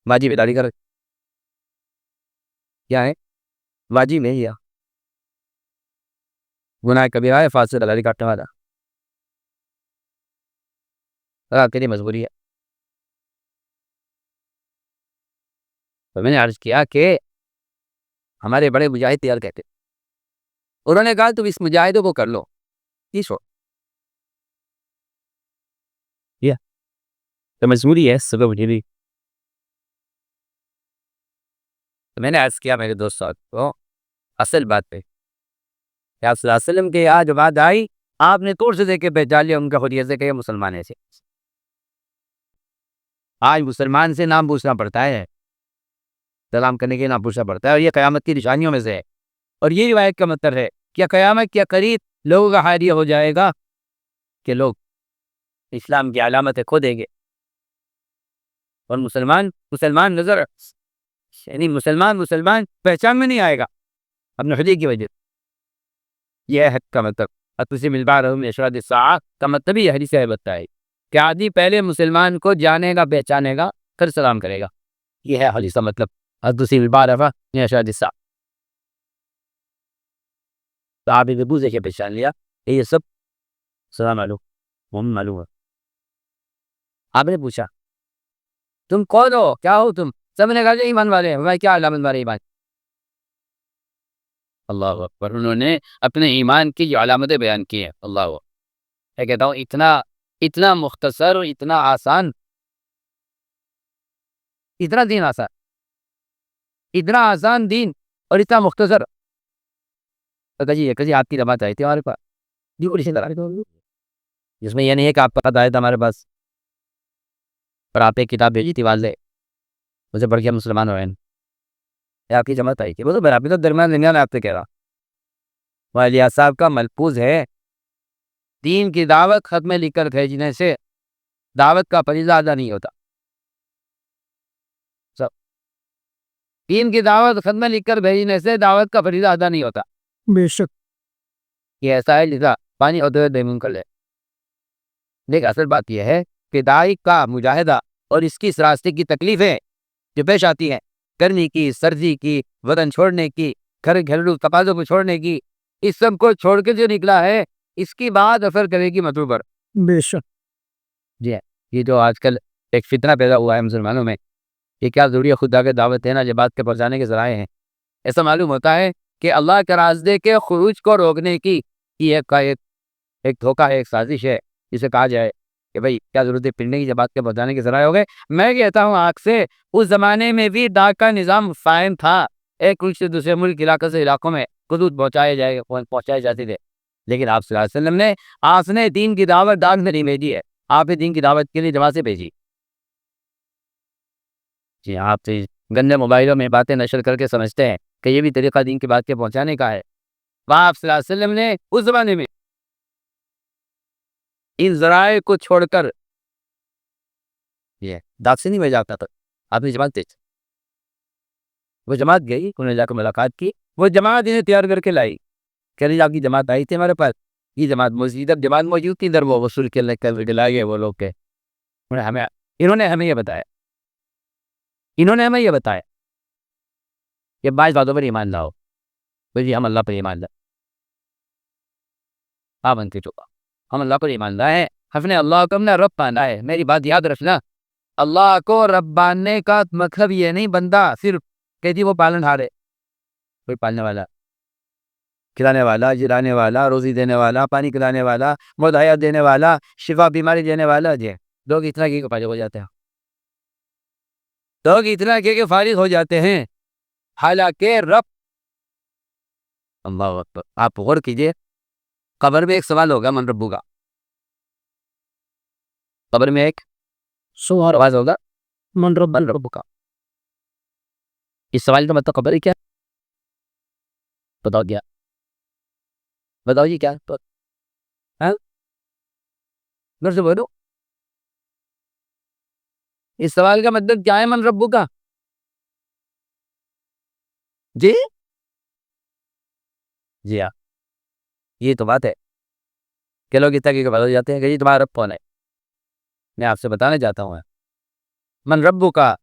Speaker 1: واجب اداری کر کیا ہے، واجب ہے یا گناہ کبیرہ ہے، فاسد اداری کاٹنے والا آپ کے لیے مجبوری ہے. تو میں نے عرض کیا کہ ہمارے بڑے مجاہد تیار کہتے، انہوں نے کہا تم اس مجاہدوں کو کر لو، تو مجبوری ہے سب مجھے. تو میں نے عرض کیا میرے دوست صاحب کو اصل بات پہ کہ آپ صلی اللہ علیہ وسلم کے یہاں جو بات آئی آپ نے طور سے دیکھ کے پہچان لیا ان کا خود سے کہ یہ مسلمان ایسے. آج مسلمان سے نام پوچھنا پڑتا ہے، سلام کرنے کے نام پوچھنا پڑتا ہے، اور یہ قیامت کی نشانیوں میں سے ہے. اور یہ روایت کا مطلب ہے کہ قیامت کے قریب لوگوں کا حال یہ ہو جائے گا کہ لوگ اسلام کی علامتیں کھو دیں گے اور مسلمان نظر یعنی مسلمان پہچان میں نہیں آئے گا اپنے خدی کی وجہ سے۔ یہ ہے حد کا مطلب اتسم البارہ من اشراط الساعہ کا مطلب یہ حدیث ہے بتائے کہ آدمی پہلے مسلمان کو جانے گا پہچانے گا پھر سلام کرے گا، یہ ہے حدیث کا مطلب اتسم البارہ من اشراط الساعہ۔ تو آپ نے بوزے کے پہچان لیا کہ یہ سب السلام علیکم محمد معلوم ہے۔ آپ نے پوچھا تم کون ہو، کیا ہو تم؟ سب نے کہا جو ایمان والے ہیں۔ بھائی کیا علامت ہمارے ایمان؟ اللہ اکبر، انہوں نے اپنے ایمان کی جو علامتیں بیان کی ہیں۔ اللہ اکبر، میں کہتا ہوں اتنا مختصر اور اتنا آسان، اتنا دین آسان، اتنا آسان دین اور اتنا مختصر۔ کجی آپ کی جماعت آئی تھی ہمارے پاس، جس میں یہ نہیں ہے کہ آپ کا آیا تھا ہمارے پاس اور آپ ایک کتاب بھیجی تھی والدے مجھے پڑھ کے مسلمان ہوئے ہیں، آپ کی جماعت آئی تھی۔ وہ تو میں تو درمیان آپ سے کہہ رہا والیا صاحب کا ملفوظ ہے دین کی دعوت خط میں لکھ کر بھیجنے سے دعوت کا فریضہ ادا نہیں ہوتا۔ دین کی دعوت خط میں لکھ کر بھیجنے سے دعوت کا فریضہ ادا نہیں ہوتا۔
Speaker 2: بے شک
Speaker 1: یہ ایسا ہے جیسا پانی ہوتے ہوئے کر لے۔ لیکن اصل بات یہ ہے کہ داعی کا مجاہدہ اور اس کی اس راستے کی تکلیفیں جو پیش آتی ہیں، گرمی کی، سردی کی، وطن چھوڑنے کی، گھریلو تقاضوں کو چھوڑنے کی، اس سب کو چھوڑ کے جو نکلا ہے اس کی بات اثر کرے گی مطلوب پر۔
Speaker 2: بے شک
Speaker 1: جی یہ جو آج کل ایک فتنہ پیدا ہوا ہے مسلمانوں میں، یہ کیا ضروری ہے خدا کے دعوت دینا جو بات کے پہنچانے کے ذرائع ہیں؟ ایسا معلوم ہوتا ہے کہ اللہ کے راستے کے خروج کو روکنے کی یہ ایک دھوکہ ہے، ایک سازش ہے، جسے کہا جائے کہ بھئی کیا ضرورت ہے پڑھنے کی جب بات کے پہنچانے کے ذرائع ہو گئے۔ میں کہتا ہوں آگ سے اس زمانے میں بھی ڈاک کا نظام قائم تھا، ایک ملک سے دوسرے ملک، علاقے سے علاقوں میں خطوط پہنچائے جاتے تھے، لیکن آپ صلی اللہ علیہ وسلم نے آپ نے دین کی دعوت ڈاک میں نہیں بھیجی ہے، آپ نے دین کی دعوت کے لیے جماعت سے بھیجی۔ جی آپ گندے موبائلوں میں باتیں نشر کر کے سمجھتے ہیں کہ یہ بھی طریقہ دین کی بات کے پہنچانے کا ہے۔ وہاں آپ صلی اللہ علیہ وسلم نے اس زمانے میں ان ذرائع کو چھوڑ کر یہ ڈاک سے نہیں بھیجا جاتا تھا، آپ نے جماعت بھیجی۔ وہ جماعت گئی، انہوں نے جا کے ملاقات کی، وہ جماعت انہیں تیار کر کے لائی کہ آپ کی جماعت آئی تھی ہمارے پاس، یہ جماعت موجود تھی ادھر، وہ وصول کے لائے گئے وہ لوگ کے انہوں نے ہمیں یہ بتایا کہ بعض باتوں پر ایمان لاؤ۔ جی ہم اللہ پر ایمان لائے، پابند کے چکا ہم اللہ پر ایمان لائے ہیں، ہم نے اللہ کو اپنا رب مانا ہے۔ میری بات یاد رکھنا، اللہ کو رب ماننے کا مطلب یہ نہیں بندہ صرف کہ جی وہ پالن ہار ہے، کوئی پالنے والا، کھلانے والا، جلانے والا، روزی دینے والا، پانی پلانے والا، موت حیات دینے والا، شفا بیماری دینے والا۔ جی لوگ اتنا کہ فارغ ہو جاتے ہیں، لوگ اتنا کہ فارغ ہو جاتے ہیں، حالانکہ رب اللہ اکبر۔ آپ غور کیجئے، قبر میں ایک سوال ہوگا من ربو کا، قبر میں ایک
Speaker 2: سوال
Speaker 1: آواز ہوگا
Speaker 2: من رب
Speaker 1: من ربو کا۔ اس سوال کا مطلب قبر ہی کیا؟ بتاؤ کیا؟ بتاؤ جی کیا؟ میرے سے بولو، اس سوال کا مطلب کیا ہے من ربو کا؟ جی ہاں، یہ تو بات ہے کہ لوگ اتنا کہ بدل جاتے ہیں کہ جی تمہارا رب کون ہے۔ میں آپ سے بتانا چاہتا ہوں من ربو کا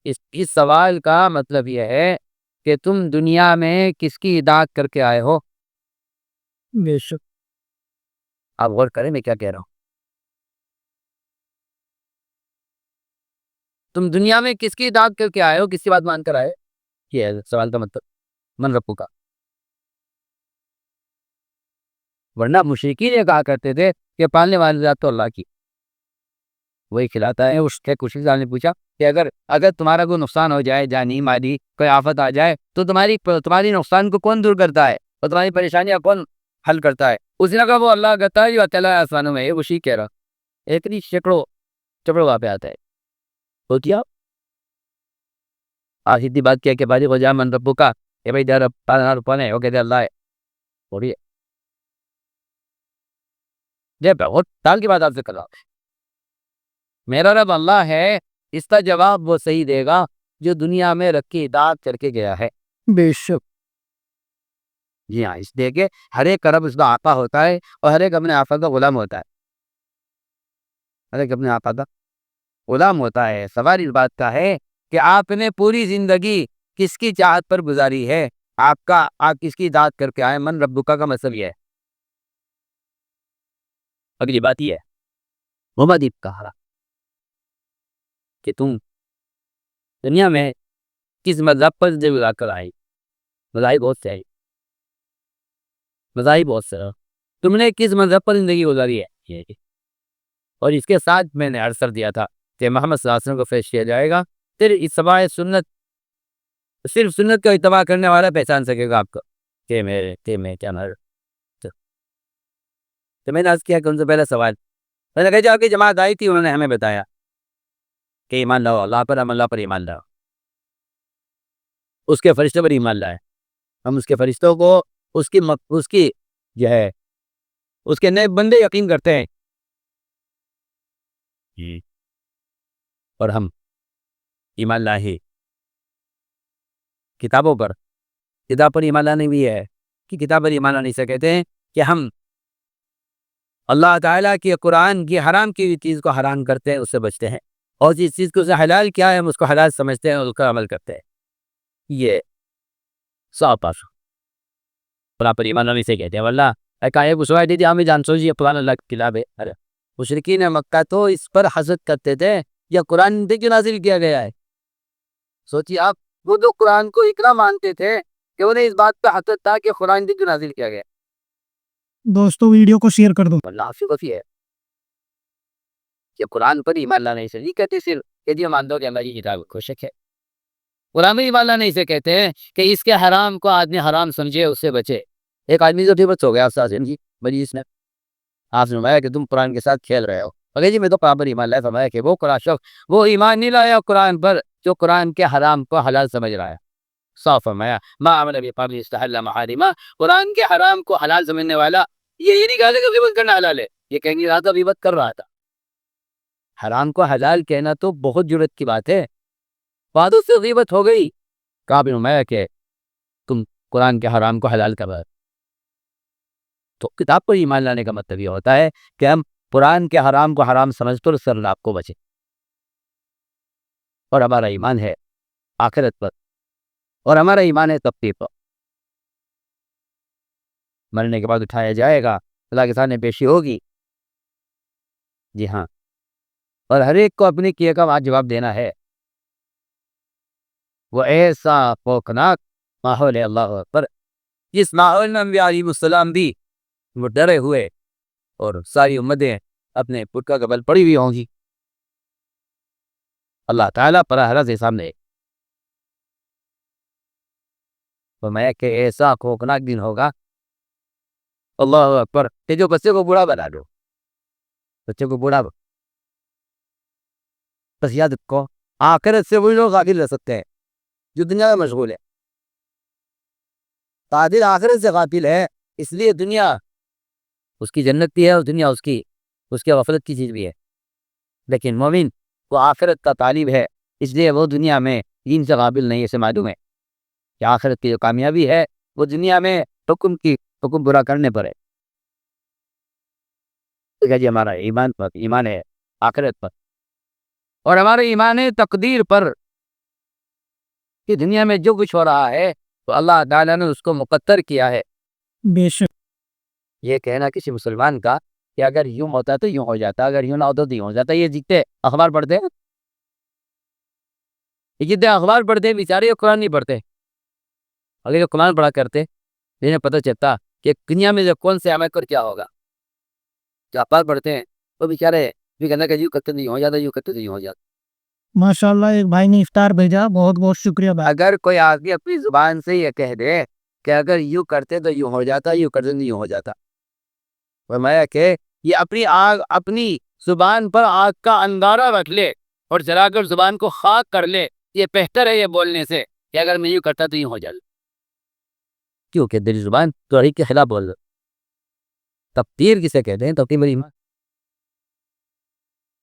Speaker 1: اس سوال کا مطلب یہ ہے کہ تم دنیا میں کس کی اطاعت کر کے آئے ہو۔
Speaker 2: بے شک
Speaker 1: آپ غور کریں میں کیا کہہ رہا ہوں، تم دنیا میں کس کی اطاعت کر کے آئے ہو، کس کی بات مان کر آئے، یہ ہے سوال کا مطلب من ربو کا۔ ورنہ مشرکین یہ کہا کرتے تھے کہ پالنے والی ذات تو اللہ کی، وہی کھلاتا ہے۔ اس کے کچھ نے پوچھا کہ اگر تمہارا کوئی نقصان ہو جائے، جانی مالی کوئی آفت آ جائے تو تمہاری نقصان کو کون دور کرتا ہے اور تمہاری پریشانیاں کون حل کرتا ہے؟ اس نے کہا وہ اللہ کرتا ہے جو اطلاع آسمانوں میں ہے۔ وہ کہہ رہا ایک نہیں سینکڑوں وہاں پہ آتا ہے۔ تو کیا آخری بات کیا کہ باری ہو جا من ربو کا، کہ بھائی رب پالنا کون ہے؟ وہ کہتے اللہ ہے، اور یہ یہ بہت سال کی بات آپ سے کر رہا ہوں. میرا رب اللہ ہے، اس کا جواب وہ صحیح دے گا جو دنیا میں رکھ کے اطاعت کر کے گیا ہے.
Speaker 2: بے شک.
Speaker 1: جی ہاں، اس لیے کہ ہر ایک رب اس کا آقا ہوتا ہے اور ہر ایک اپنے آقا کا غلام ہوتا ہے. ہر ایک اپنے آقا کا غلام ہوتا ہے. سوال اس بات کا ہے کہ آپ نے پوری زندگی کس کی چاہت پر گزاری ہے؟ آپ کس کی اطاعت کر کے آئے؟ من ربکا کا مطلب یہ ہے. اگلی بات یہ ہے، محمد کہا کہ تم دنیا میں کس مذہب پر زندگی گزار کر آئی؟ مذاہب بہت سے ہیں، مذاہب بہت سے ہیں. تم نے کس مذہب پر زندگی گزاری ہے؟ اور اس کے ساتھ میں نے عرض کر دیا تھا کہ محمد صلی اللہ علیہ وسلم کو پیش کیا جائے گا. پھر اتباع سنت، صرف سنت کا اتباع کرنے والا پہچان سکے گا آپ کو کہ میں کیا مر. تو میں نے عرض کیا کہ ان سے پہلا سوال میں نے کہا جب آپ کی جماعت آئی تھی انہوں نے ہمیں بتایا کہ ایمان لاؤ اللہ پر، ہم اللہ پر ایمان لاؤ، اس کے فرشتوں پر ایمان لائے. ہم اس کے فرشتوں کو اس کی جو ہے اس کے نیک بندے یقین کرتے ہیں. اور ہم ایمان لائے کتابوں پر. کتاب پر ایمان لانے بھی ہے کہ کتاب پر ایمان لانے سے کہتے ہیں کہ ہم اللہ تعالیٰ کی قرآن کی حرام کی چیز کو حرام کرتے ہیں، اس سے بچتے ہیں، اور جس چیز کو اسے حلال کیا ہے ہم اس کو حلال سمجھتے ہیں اور اس کا عمل کرتے ہیں. یہ صاف پاس قرآن پر ایمان لانے سے کہتے ہیں. واللہ ایک گسوائی دی تھی ہمیں جان سوچی یہ قرآن اللہ کی کتاب ہے. ارے مشرکین مکہ تو اس پر حسد کرتے تھے یا قرآن پہ کیوں نازل کیا گیا ہے. سوچیے آپ، وہ جو قرآن کو اتنا مانتے تھے کہ انہیں اس بات پہ حسد تھا کہ قرآن پہ کیوں نازل کیا گیا.
Speaker 2: دوستو ویڈیو کو شیئر کر دو.
Speaker 1: اللہ حافظ ہے کہ قرآن پر ایمان لانے سے نہیں کہتے صرف کہ جی مان دو کہ ہماری کتاب کو شک ہے. قرآن پر ایمان لانے سے کہتے ہیں کہ اس کے حرام کو آدمی حرام سمجھے، اس سے بچے. ایک آدمی جو بچ ہو گیا جی مجلس نے آپ نے فرمایا کہ تم قرآن کے ساتھ کھیل رہے ہو. اگر جی میں تو قرآن پر ایمان لایا. فرمایا کہ وہ قرآن شخص وہ ایمان نہیں لایا قرآن پر جو قرآن کے حرام کو حلال سمجھ رہا ہے. صاف فرمایا ما عمل بقول استحل محارم، قرآن کے حرام کو حلال سمجھنے والا یہ نہیں کہا کہ غیبت کرنا حلال ہے، یہ کہیں گے تھا غیبت کر رہا تھا. حرام کو حلال کہنا تو بہت جرت کی بات ہے. بعدوں سے غیبت ہو گئی. کہا بھی فرمایا کہ تم قرآن کے حرام کو حلال کر رہا ہے. تو کتاب پر ایمان لانے کا مطلب یہ ہوتا ہے کہ ہم قرآن کے حرام کو حرام سمجھ کر اس سے اللہ کو بچیں. اور ہمارا ایمان ہے آخرت پر، اور ہمارا ایمان ہے تقدیر پر. مرنے کے بعد اٹھایا جائے گا، اللہ کے سامنے پیشی ہوگی. جی ہاں، اور ہر ایک کو اپنے کیے کا وہاں جواب دینا ہے. وہ ایسا خوفناک ماحول ہے اللہ اکبر، جس ماحول میں انبیاء علیہ السلام بھی وہ ڈرے ہوئے اور ساری امتیں اپنے پٹکا کا بل پڑی ہوئی ہوں گی. اللہ تعالیٰ پر حرض کے سامنے فرمایا کہ ایسا خوفناک دن ہوگا اللہ اکبر کہ جو بچے کو بوڑھا بنا دو. بچے کو بوڑھا بس یاد رکھو آخرت سے وہی لوگ غافل رہ سکتے ہیں جو دنیا میں مشغول ہے. قادر آخرت سے غافل ہے، اس لیے دنیا اس کی جنت بھی ہے اور دنیا اس کی غفلت کی چیز بھی ہے. لیکن مومن وہ آخرت کا طالب ہے، اس لیے وہ دنیا میں دین سے غافل نہیں. اسے معلوم ہے کہ آخرت کی جو کامیابی ہے وہ دنیا میں حکم برا کرنے پر ہے. جی ہمارا ایمان ہے آخرت پر، اور ہمارا ایمان ہے تقدیر پر کہ دنیا میں جو کچھ ہو رہا ہے تو اللہ تعالیٰ نے اس کو مقدر کیا ہے.
Speaker 2: بے شک.
Speaker 1: یہ کہنا کسی مسلمان کا کہ اگر یوں ہوتا تو یوں ہو جاتا، اگر یوں نہ ہوتا تو یوں ہو جاتا. یہ جتنے اخبار پڑھتے ہیں، یہ جتنے اخبار پڑھتے ہیں بیچارے یہ قرآن نہیں پڑھتے. اگر یہ قرآن پڑھا کرتے انہیں پتہ چلتا کہ دنیا میں جو کون سے عمل کر کیا ہوگا. جو اخبار پڑھتے ہیں وہ بیچارے بھی کہنا کہ یوں کرتے تو یوں ہو جاتا، یوں کرتے تو یوں ہو جاتا.
Speaker 2: ماشاءاللہ ایک بھائی نے افطار بھیجا، بہت بہت شکریہ بھائی.
Speaker 1: اگر کوئی آدمی اپنی زبان سے یہ کہہ دے کہ اگر یوں کرتے تو یوں ہو جاتا، یوں کرتے تو یوں ہو جاتا، فرمایا کہ یہ اپنی زبان پر آگ کا انگارہ رکھ لے اور جلا کر زبان کو خاک کر لے. یہ بہتر ہے یہ بولنے سے کہ اگر میں یوں کرتا تو یوں ہو جاتا، کیونکہ دل زبان توحید کے خلاف بول رہا. تقدیر کسے کہتے ہیں؟ تقدیر ایمان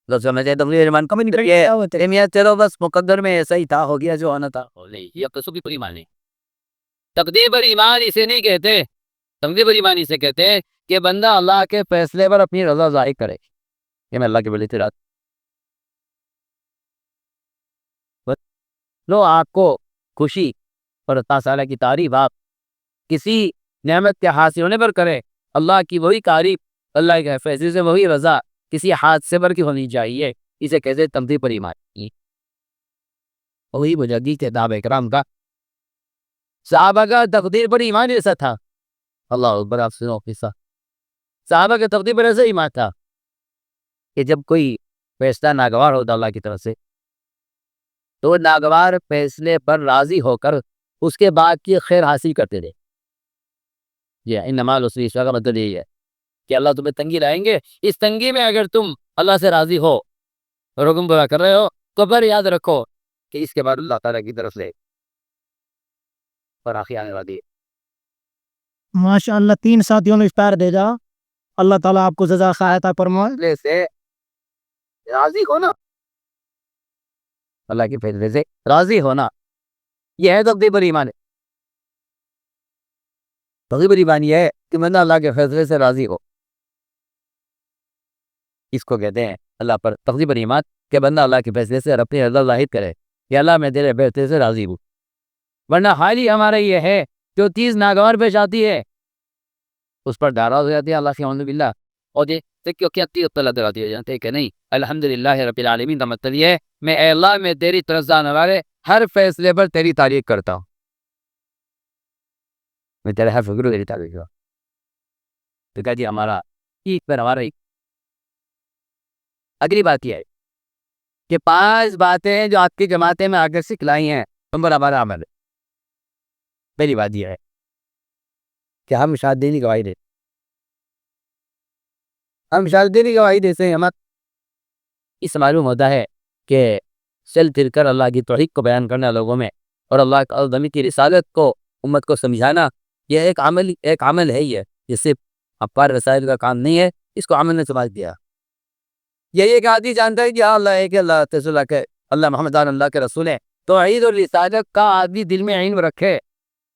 Speaker 1: لو سمجھے، تقدیر ایمان کم نہیں یہ میاں چلو بس مقدر میں ایسا ہی تھا، ہو گیا جو ہونا تھا. نہیں، یہ قصوی پر ایمان نہیں. تقدیر پر ایمان اسے نہیں کہتے. تقدیر پر ایمان اسے کہتے ہیں کہ بندہ اللہ کے فیصلے پر اپنی رضا ظاہر کرے. یہ میں اللہ کے بلی تیرا لو آپ کو خوشی اور اللہ تعالیٰ کی تعریف آپ کسی نعمت کے حاصل ہونے پر کرے. اللہ کی وہی تعریف، اللہ کے فیصلے سے وہی رضا کسی حادثے پر کی ہونی چاہیے. اسے کہتے ہیں تقدیر پر ایمان. وہی مجدد کتاب اکرام کا صحابہ کا تقدیر پر ایمان ایسا تھا. اللہ اکبر. آپ سنو قصہ. صحابہ کا تقدیر پر ایسا ایمان تھا کہ جب کوئی فیصلہ ناگوار ہوتا اللہ کی طرف سے تو ناگوار فیصلے پر راضی ہو کر اس کے بعد کی خیر حاصل کرتے تھے. یہ انما العسر یسرا کا مطلب یہی ہے کہ اللہ تمہیں تنگی لائیں گے، اس تنگی میں اگر تم اللہ سے راضی ہو اور حکم پورا کر رہے ہو تو پھر یاد رکھو کہ اس کے بعد اللہ تعالیٰ کی طرف سے فراخی آنے والی ہے.
Speaker 2: ماشاء اللہ 3 ساتھیوں نے افطار دے جا. اللہ تعالیٰ آپ کو جزا خیر عطا فرمائے.
Speaker 1: فیصلے سے راضی ہونا، اللہ کے فیصلے سے راضی ہونا، یہ ہے تقدیر پر ایمان. تقدیر پر ایمان یہ ہے کہ بندہ اللہ کے فیصلے سے راضی ہو. اس کو کہتے ہیں اللہ پر تقدیر پر ایمان کہ بندہ اللہ کے فیصلے سے اپنی رضا ظاہر کرے کہ اللہ میں تیرے فیصلے سے راضی ہوں. ورنہ حال ہی ہمارا یہ ہے جو چیز ناگوار پیش آتی ہے اس پر ناراض ہو جاتی ہے اللہ سے اعوذ باللہ. اور کیا اللہ دلاتی ہو جاتے ہیں کہ نہیں الحمدللہ رب العالمین کا مطلب یہ ہے میں اے اللہ میں تیری طرف سے آنے والے ہر فیصلے پر تیری تعریف کرتا ہوں. میں تیرے ہر فکر تیری تعریف کرتا ہوں. تو کہہ دیا ہمارا ایک پر ہمارا ایک. اگلی بات یہ ہے کہ 5 باتیں جو آپ کی جماعتیں میں آ کر سکھلائی ہیں ان پر ہمارا عمل ہے. پہلی بات یہ ہے کہ ہم شہادت دینی گواہی دیں. ہم شہادت دینی گواہی دیتے ہیں. ہمیں اس معلوم ہوتا ہے کہ چل پھر کر اللہ کی توحید کو بیان کرنا لوگوں میں اور اللہ تعالی کی رسالت کو امت کو سمجھانا یہ ایک عمل ہے. یہ صرف افکار رسائل کا کام نہیں ہے، اس کو عمل نے سمجھ دیا. یہ ایک آدمی جانتا ہے کہ اللہ ہے کہ اللہ تعالیٰ کے اللہ محمد اللہ کے رسول ہیں، توحید اور رسالت کا آدمی دل میں علم رکھے.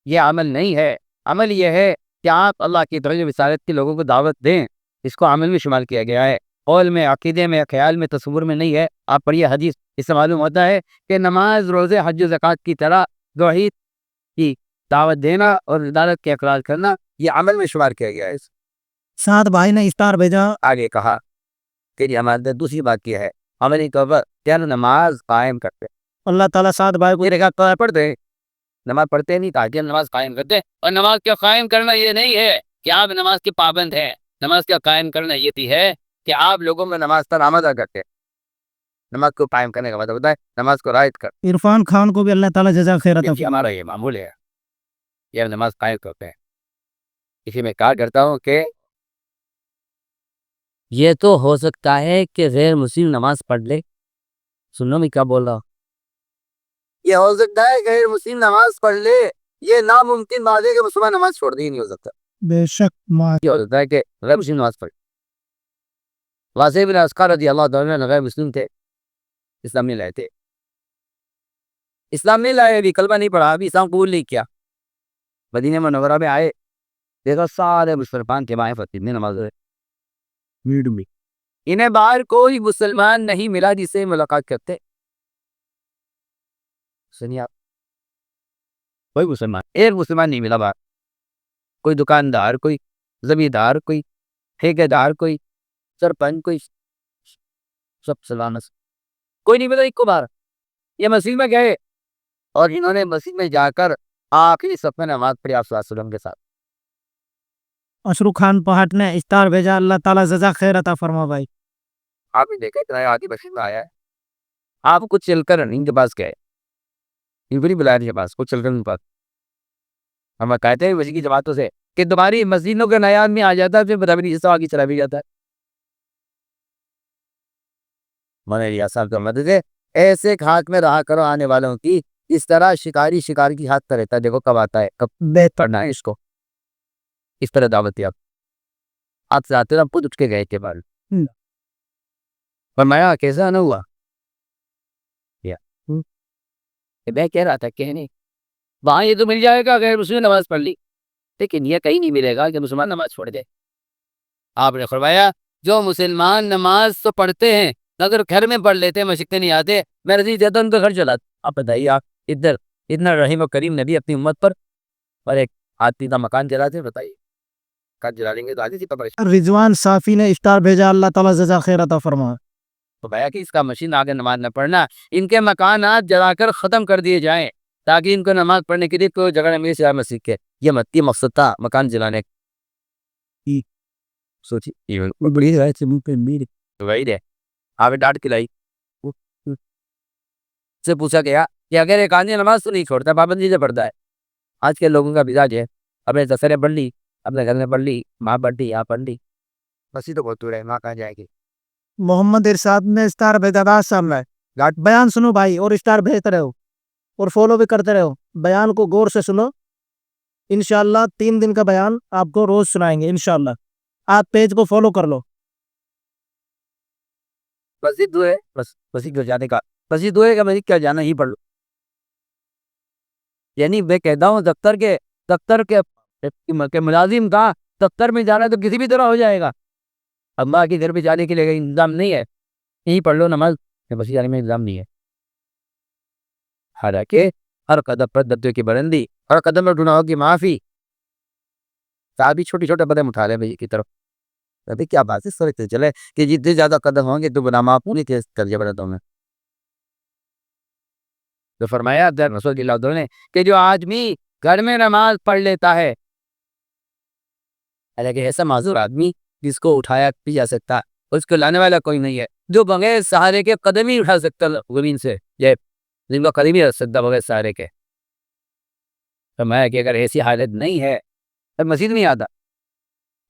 Speaker 1: یہ عمل نہیں ہے. عمل یہ ہے کہ آپ اللہ کی توحید و رسالت کے لوگوں کو دعوت دیں. اس کو عمل میں شمال کیا گیا ہے، قول میں، عقیدے میں، خیال میں، تصور میں نہیں ہے. آپ پڑھیے حدیث، اس سے معلوم ہوتا ہے کہ نماز، روزے، حج و زکوٰۃ کی طرح توحید کی دعوت دینا اور رسالت کے اقرار کرنا یہ عمل میں شمار کیا گیا ہے.
Speaker 2: 7 بھائی نے افطار بھیجا.
Speaker 1: آگے کہا کہ یہ ہمارے دوسری بات کیا ہے عملی طور پر کیا نماز قائم کرتے.
Speaker 2: اللہ تعالیٰ 7 بھائی کو
Speaker 1: رکعت پڑھتے ہیں، نماز پڑھتے نہیں تاکہ نماز قائم کرتے. اور نماز کا قائم کرنا یہ نہیں ہے کہ آپ نماز کے پابند ہیں. نماز کا قائم کرنا یہ بھی ہے کہ آپ لوگوں میں نماز پر آمدہ کرتے. نماز کو قائم کرنے کا مطلب ہوتا ہے نماز کو رعایت کر.
Speaker 2: عرفان خان کو بھی اللہ تعالیٰ جزا خیر عطا فرمائے.
Speaker 1: ہمارا یہ معمول ہے، یہ نماز قائم کرتے ہیں. اسی میں کہا کرتا ہوں کہ یہ تو ہو سکتا ہے کہ غیر مسلم نماز پڑھ لے. سنو میں کیا بول رہا ہوں. یہ ہو سکتا ہے غیر مسلم نماز پڑھ لے، یہ ناممکن بات ہے کہ مسلمان نماز چھوڑ دی. نہیں ہو سکتا.
Speaker 2: بے شک
Speaker 1: یہ ہو سکتا ہے کہ غیر مسلم نماز پڑھ. واضح بن اسقر رضی اللہ عنہ غیر مسلم تھے، اسلام نہیں لائے تھے. اسلام نہیں لائے، ابھی کلمہ نہیں پڑھا، ابھی اسلام قبول نہیں کیا. مدینہ منورہ میں آئے، دیکھا سارے مسلمان کے بائیں فتح میں نماز میں. انہیں باہر کوئی مسلمان نہیں ملا جس سے ملاقات کرتے. سنیے آپ، کوئی مسلمان، ایک مسلمان نہیں ملا باہر. کوئی دکاندار، کوئی زمیندار، کوئی ٹھیکیدار، کوئی سرپنچ، کوئی سب سلامت، کوئی نہیں ملا ایک کو باہر. یہ مسجد میں گئے اور انہوں نے مسجد میں جا کر آخری صف میں نماز پڑھی آپ صلی اللہ علیہ وسلم کے ساتھ.
Speaker 2: اشرو خان پہاٹ نے افطار بھیجا. اللہ تعالیٰ جزا خیر عطا فرما. بھائی
Speaker 1: آپ نے دیکھا اتنا آدمی مسجد میں آیا ہے، آپ کچھ چل کر ان کے پاس گئے، ان کو نہیں بلایا ان کے پاس، کچھ چل کر ان کے پاس. ہم کہتے ہیں مسجد کی جماعتوں سے کہ تمہاری مسجدوں کا نیا آدمی آ جاتا ہے پھر بتا بھی نہیں آگے چلا بھی جاتا ہے. میں نے صاحب کا مدد ہے ایسے ہاتھ میں رہا کرو آنے والوں کی، اس طرح شکاری شکار کی ہاتھ پر رہتا ہے. دیکھو کب آتا ہے، کب بیت پڑھنا ہے. اس کو اس طرح دعوت دی آپ. آپ سے آتے نا خود اٹھ کے گئے کے بعد فرمایا کیسا نہ ہوا میں کہہ رہا تھا کہ نہیں وہاں یہ تو مل جائے گا اگر اس نے نماز پڑھ لی، لیکن یہ کہیں نہیں ملے گا کہ مسلمان نماز چھوڑ دے۔ آپ نے فرمایا جو مسلمان نماز تو پڑھتے ہیں اگر گھر میں پڑھ لیتے مشقیں نہیں آتے، میں رضی دیتا ان کا گھر چلاتا۔ آپ بتائیے، آپ ادھر اتنا رحیم و کریم نبی اپنی امت پر، اور ایک آدمی کا مکان جلاتے، بتائیے مکان جلا لیں گے تو آدھی سی پکڑ۔
Speaker 2: رضوان صافی نے اسٹار بھیجا، اللہ تعالیٰ جزا خیر عطا فرمائے۔
Speaker 1: تو بھایا کہ اس کا مشین آگے نماز نہ پڑھنا، ان کے مکانات جلا کر ختم کر دیے جائیں تاکہ ان کو نماز پڑھنے کے لیے کوئی جگہ نہ ملے سوائے مسجد کے۔ یہ متی مقصد تھا مکان جلانے کا۔ سوچی بڑی وہی رہے آپ ڈانٹ کھلائی سے پوچھا گیا کہ اگر ایک آدمی نماز تو نہیں چھوڑتا، پابندی سے پڑھتا ہے۔ آج کے لوگوں کا مزاج ہے اپنے دفتر پڑھ لی، اپنے گھر میں پڑھ لی، ماں پڑھ لی، یہاں پڑھ لی، بس ہی تو بہت دور ہے، ماں کہاں جائے گی۔
Speaker 2: محمد ارشاد نے اسٹار بھیجا تھا سامنے، بیان سنو بھائی اور اسٹار بھیجتے رہو اور فالو بھی کرتے رہو، بیان کو غور سے سنو، انشاءاللہ 3 دن کا بیان آپ کو روز سنائیں گے انشاءاللہ۔ آپ پیج کو فالو کر لو۔
Speaker 1: مسجد دو ہے، بس مسجد کو جانے کا، مسجد دو ہے کہ مسجد کیا جانا ہی پڑھ لو۔ یعنی میں کہتا ہوں دفتر کے ملازم کا دفتر میں جانا تو کسی بھی طرح ہو جائے گا، اللہ کے گھر پہ جانے کے لیے انتظام نہیں ہے، یہیں پڑھ لو نماز، مسجد جانے میں انتظام نہیں ہے۔ حالانکہ ہر قدم پر درجے کی بلندی، ہر قدم پر گناہوں کی معافی، صحابی چھوٹے چھوٹے قدم اٹھا رہے ہیں کی طرف۔ ابھی کیا بات ہے، سوچتے چلے کہ جتنے زیادہ قدم ہوں گے تو گناہ معاف ہونے کے درجے بڑھتا ہوں میں۔ تو فرمایا رسول اللہ علیہ وسلم نے کہ جو آدمی گھر میں نماز پڑھ لیتا ہے، حالانکہ ایسا معذور آدمی جس کو اٹھایا بھی جا سکتا، اس کو لانے والا کوئی نہیں ہے، جو بغیر سہارے کے قدم ہی اٹھا سکتا زمین سے، جن کا قدم ہی رکھ سکتا بغیر سہارے کے۔ فرمایا کہ اگر ایسی حالت نہیں ہے تو مسجد نہیں آتا۔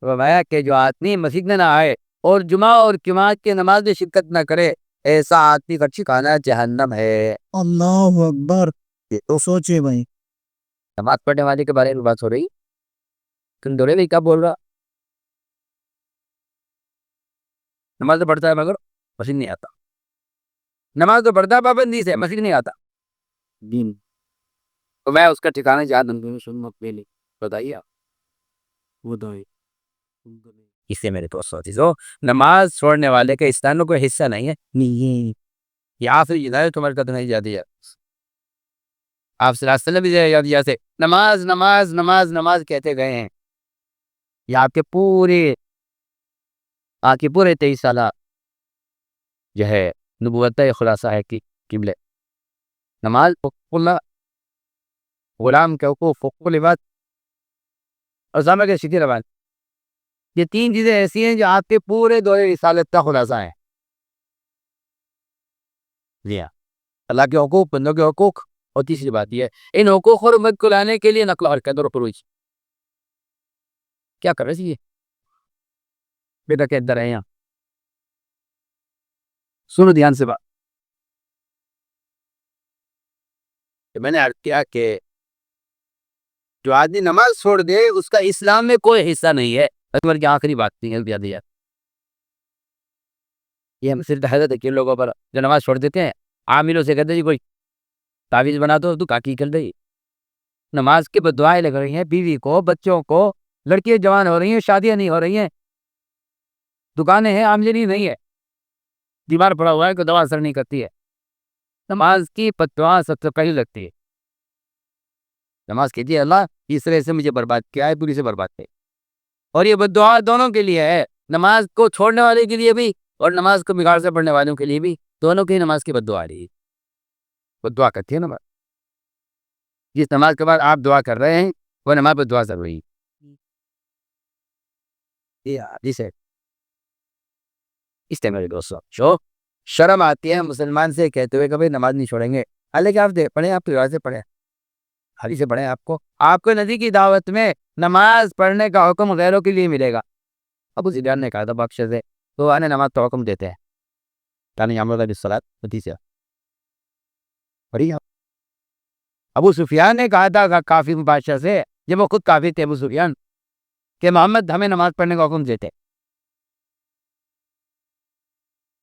Speaker 1: فرمایا کہ جو آدمی مسجد میں نہ آئے اور جمعہ اور جماعت کی نماز میں شرکت نہ کرے، ایسا آدمی کا ٹھکانہ جہنم ہے۔
Speaker 2: اللہ اکبر۔ تو سوچے بھائی،
Speaker 1: نماز پڑھنے والے کے بارے میں بات ہو رہی، تم دورے میں کیا بول رہا؟ نماز تو پڑھتا ہے مگر مسجد نہیں آتا، نماز تو پڑھتا ہے پابندی سے، مسجد نہیں آتا، تو میں اس کا ٹھکانہ جہنم میں سننا پہلے بتائیے آپ۔ اس سے میرے دوست ہو، نماز چھوڑنے والے کے اسلام میں کوئی حصہ نہیں ہے، یہ آخری ہدایت تمہارے قدر نہیں جاتی ہے۔ آپ صلی اللہ علیہ وسلم بھی یاد جیسے نماز نماز نماز نماز کہتے گئے ہیں، یہ آپ کے پورے 23 سالہ جو ہے نبوت خلاصہ ہے کہ قبلے نماز، حقوق اللہ، غلام کے حقوق، حقوق العباد اور زامہ کے شکر روان، یہ 3 چیزیں ایسی ہیں جو آپ کے پورے دور رسالت کا خلاصہ ہے۔ جی ہاں، اللہ کے حقوق، بندوں کے حقوق، اور تیسری بات یہ ہے ان حقوق اور امت کو لانے کے لیے نقل و حرکت اور خروج۔ کیا کر رہے ہیں بیٹا کے اندر ہے یہاں، سنو دھیان سے بات۔ میں نے عرض کیا کہ جو آدمی نماز چھوڑ دے اس کا اسلام میں کوئی حصہ نہیں ہے۔ اکبر کی آخری بات نہیں ہے، یہ صرف حضرت کے لوگوں پر جو نماز چھوڑ دیتے ہیں، عاملوں سے کہتے جی کوئی تعویذ بنا دو، تو کاکی کر رہی نماز کے بدعائیں لگ رہی ہیں، بیوی کو، بچوں کو، لڑکیاں جوان ہو رہی ہیں، شادیاں نہیں ہو رہی ہیں، دکانیں ہیں، آمدنی نہیں ہے، بیمار پڑا ہوا ہے کوئی دوا اثر نہیں کرتی ہے۔ نماز کی بددعا سب سے پہلے لگتی ہے۔ نماز کہتی ہے اللہ اس طرح سے مجھے برباد کیا ہے، پوری سے برباد کیا، اور یہ بددعا دونوں کے لیے ہے، نماز کو چھوڑنے والے کے لیے بھی اور نماز کو بگاڑ سے پڑھنے والوں کے لیے بھی، دونوں کی نماز کی بددعا آ رہی ہے۔ بددعا کرتی ہے نماز، جس نماز کے بعد آپ دعا کر رہے ہیں وہ نماز بددعا ضروری ہے۔ جسے اس میرے دوستوں جو شرم آتی ہے مسلمان سے کہتے ہوئے کہ بھائی نماز نہیں چھوڑیں گے، حالانکہ آپ پڑھیں، آپ کی سے پڑھیں، حدیث سے پڑھیں، آپ کو نبی کی دعوت میں نماز پڑھنے کا حکم غیروں کے لیے ملے گا۔ ابو سفیان نے کہا تھا بخش سے تو آنے نماز کا حکم دیتے ہیں، تانی عمر علیہ الصلوۃ حدیث ہے پڑھی آپ۔ ابو سفیان نے کہا تھا کافی بادشاہ سے، جب وہ خود کافی تھے ابو سفیان، کہ محمد ہمیں نماز پڑھنے کا حکم دیتے ہیں،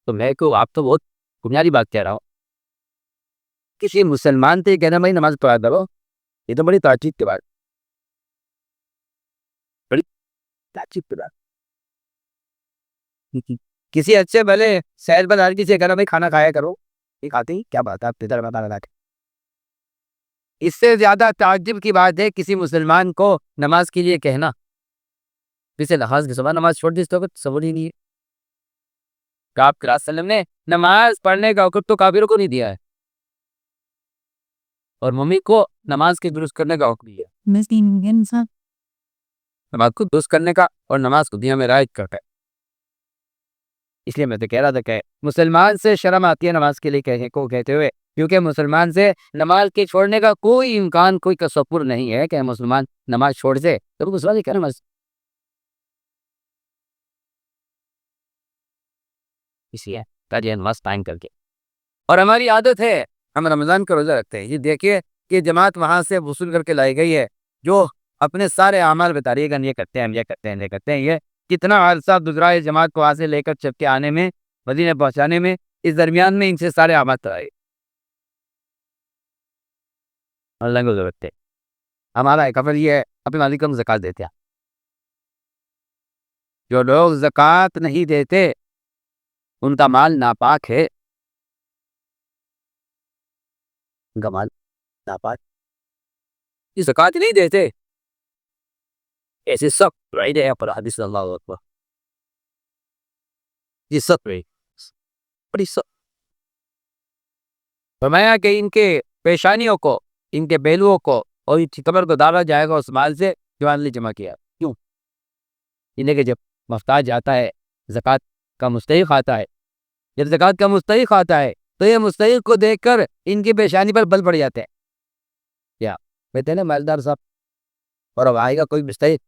Speaker 1: تو میں کو آپ تو بہت بنیادی بات کہہ رہا ہوں. کسی مسلمان سے کہنا بھائی نماز پڑھا کرو، یہ تو بڑی تعجب کی بات، بڑی تعجب کی بات. کسی اچھے بھلے صحت مند آدمی سے کہنا بھائی کھانا کھایا کرو، یہ کھاتے ہی کیا بات ہے، آپ ادھر بتا رہا تھا. اس سے زیادہ تعجب کی بات ہے کسی مسلمان کو نماز کے لیے کہنا جسے لحاظ کے صبح نماز چھوڑ دی، اس کو تصور ہی نہیں ہے کہ آپ صلی اللہ علیہ وسلم نے نماز پڑھنے کا حکم تو کافروں کو نہیں دیا ہے، اور ممی کو نماز کے درست کرنے کا حکم دیا ہے. نماز کو درست کرنے کا اور نماز کو دنیا میں رائج کرتا ہے. اس لیے میں تو کہہ رہا تھا کہ مسلمان سے شرم آتی ہے نماز کے لیے کہتے ہوئے، کیونکہ مسلمان سے نماز کے چھوڑنے کا کوئی امکان، کوئی تصور نہیں ہے کہ مسلمان نماز چھوڑ دے. تو مسلمان کیا نماز، اس لیے تاجہ نماز قائم کر کے. اور ہماری عادت ہے ہم رمضان کا روزہ رکھتے ہیں. یہ دیکھیے کہ جماعت وہاں سے وصول کر کے لائی گئی ہے، جو اپنے سارے اعمال بتا رہی ہے کہ یہ کرتے ہیں، ہم یہ کرتے ہیں، یہ کرتے ہیں. یہ کتنا عرصہ گزرا ہے جماعت کو وہاں سے لے کر چپ کے آنے میں، مدینے پہنچانے میں، اس درمیان میں ان سے سارے اعمال کرائے. اللہ کو ضرورت ہے. ہمارا ایک عمل یہ ہے اپنے مالک کو زکات دیتے ہیں. جو لوگ زکات نہیں دیتے ان کا مال ناپاک ہے، ان کا مال ناپاک. یہ زکات نہیں دیتے ایسے سب رائے دے پر حدیث اللہ اکبر، یہ سب رہی بڑی سب فرمایا کہ ان کے پیشانیوں کو، ان کے بیلوؤں کو اور ان کی کمر کو ڈالا جائے گا اس مال سے جو آپ نے جمع کیا. کیوں؟ انہیں کہ جب محتاج آتا ہے زکات کا مستحق آتا ہے، جب زکات کا مستحق آتا ہے تو یہ مستحق کو دیکھ کر ان کی پیشانی پر بل پڑ جاتے ہیں. کیا کہتے ہیں نا مالدار صاحب، اور اب آئے گا کوئی مستحق،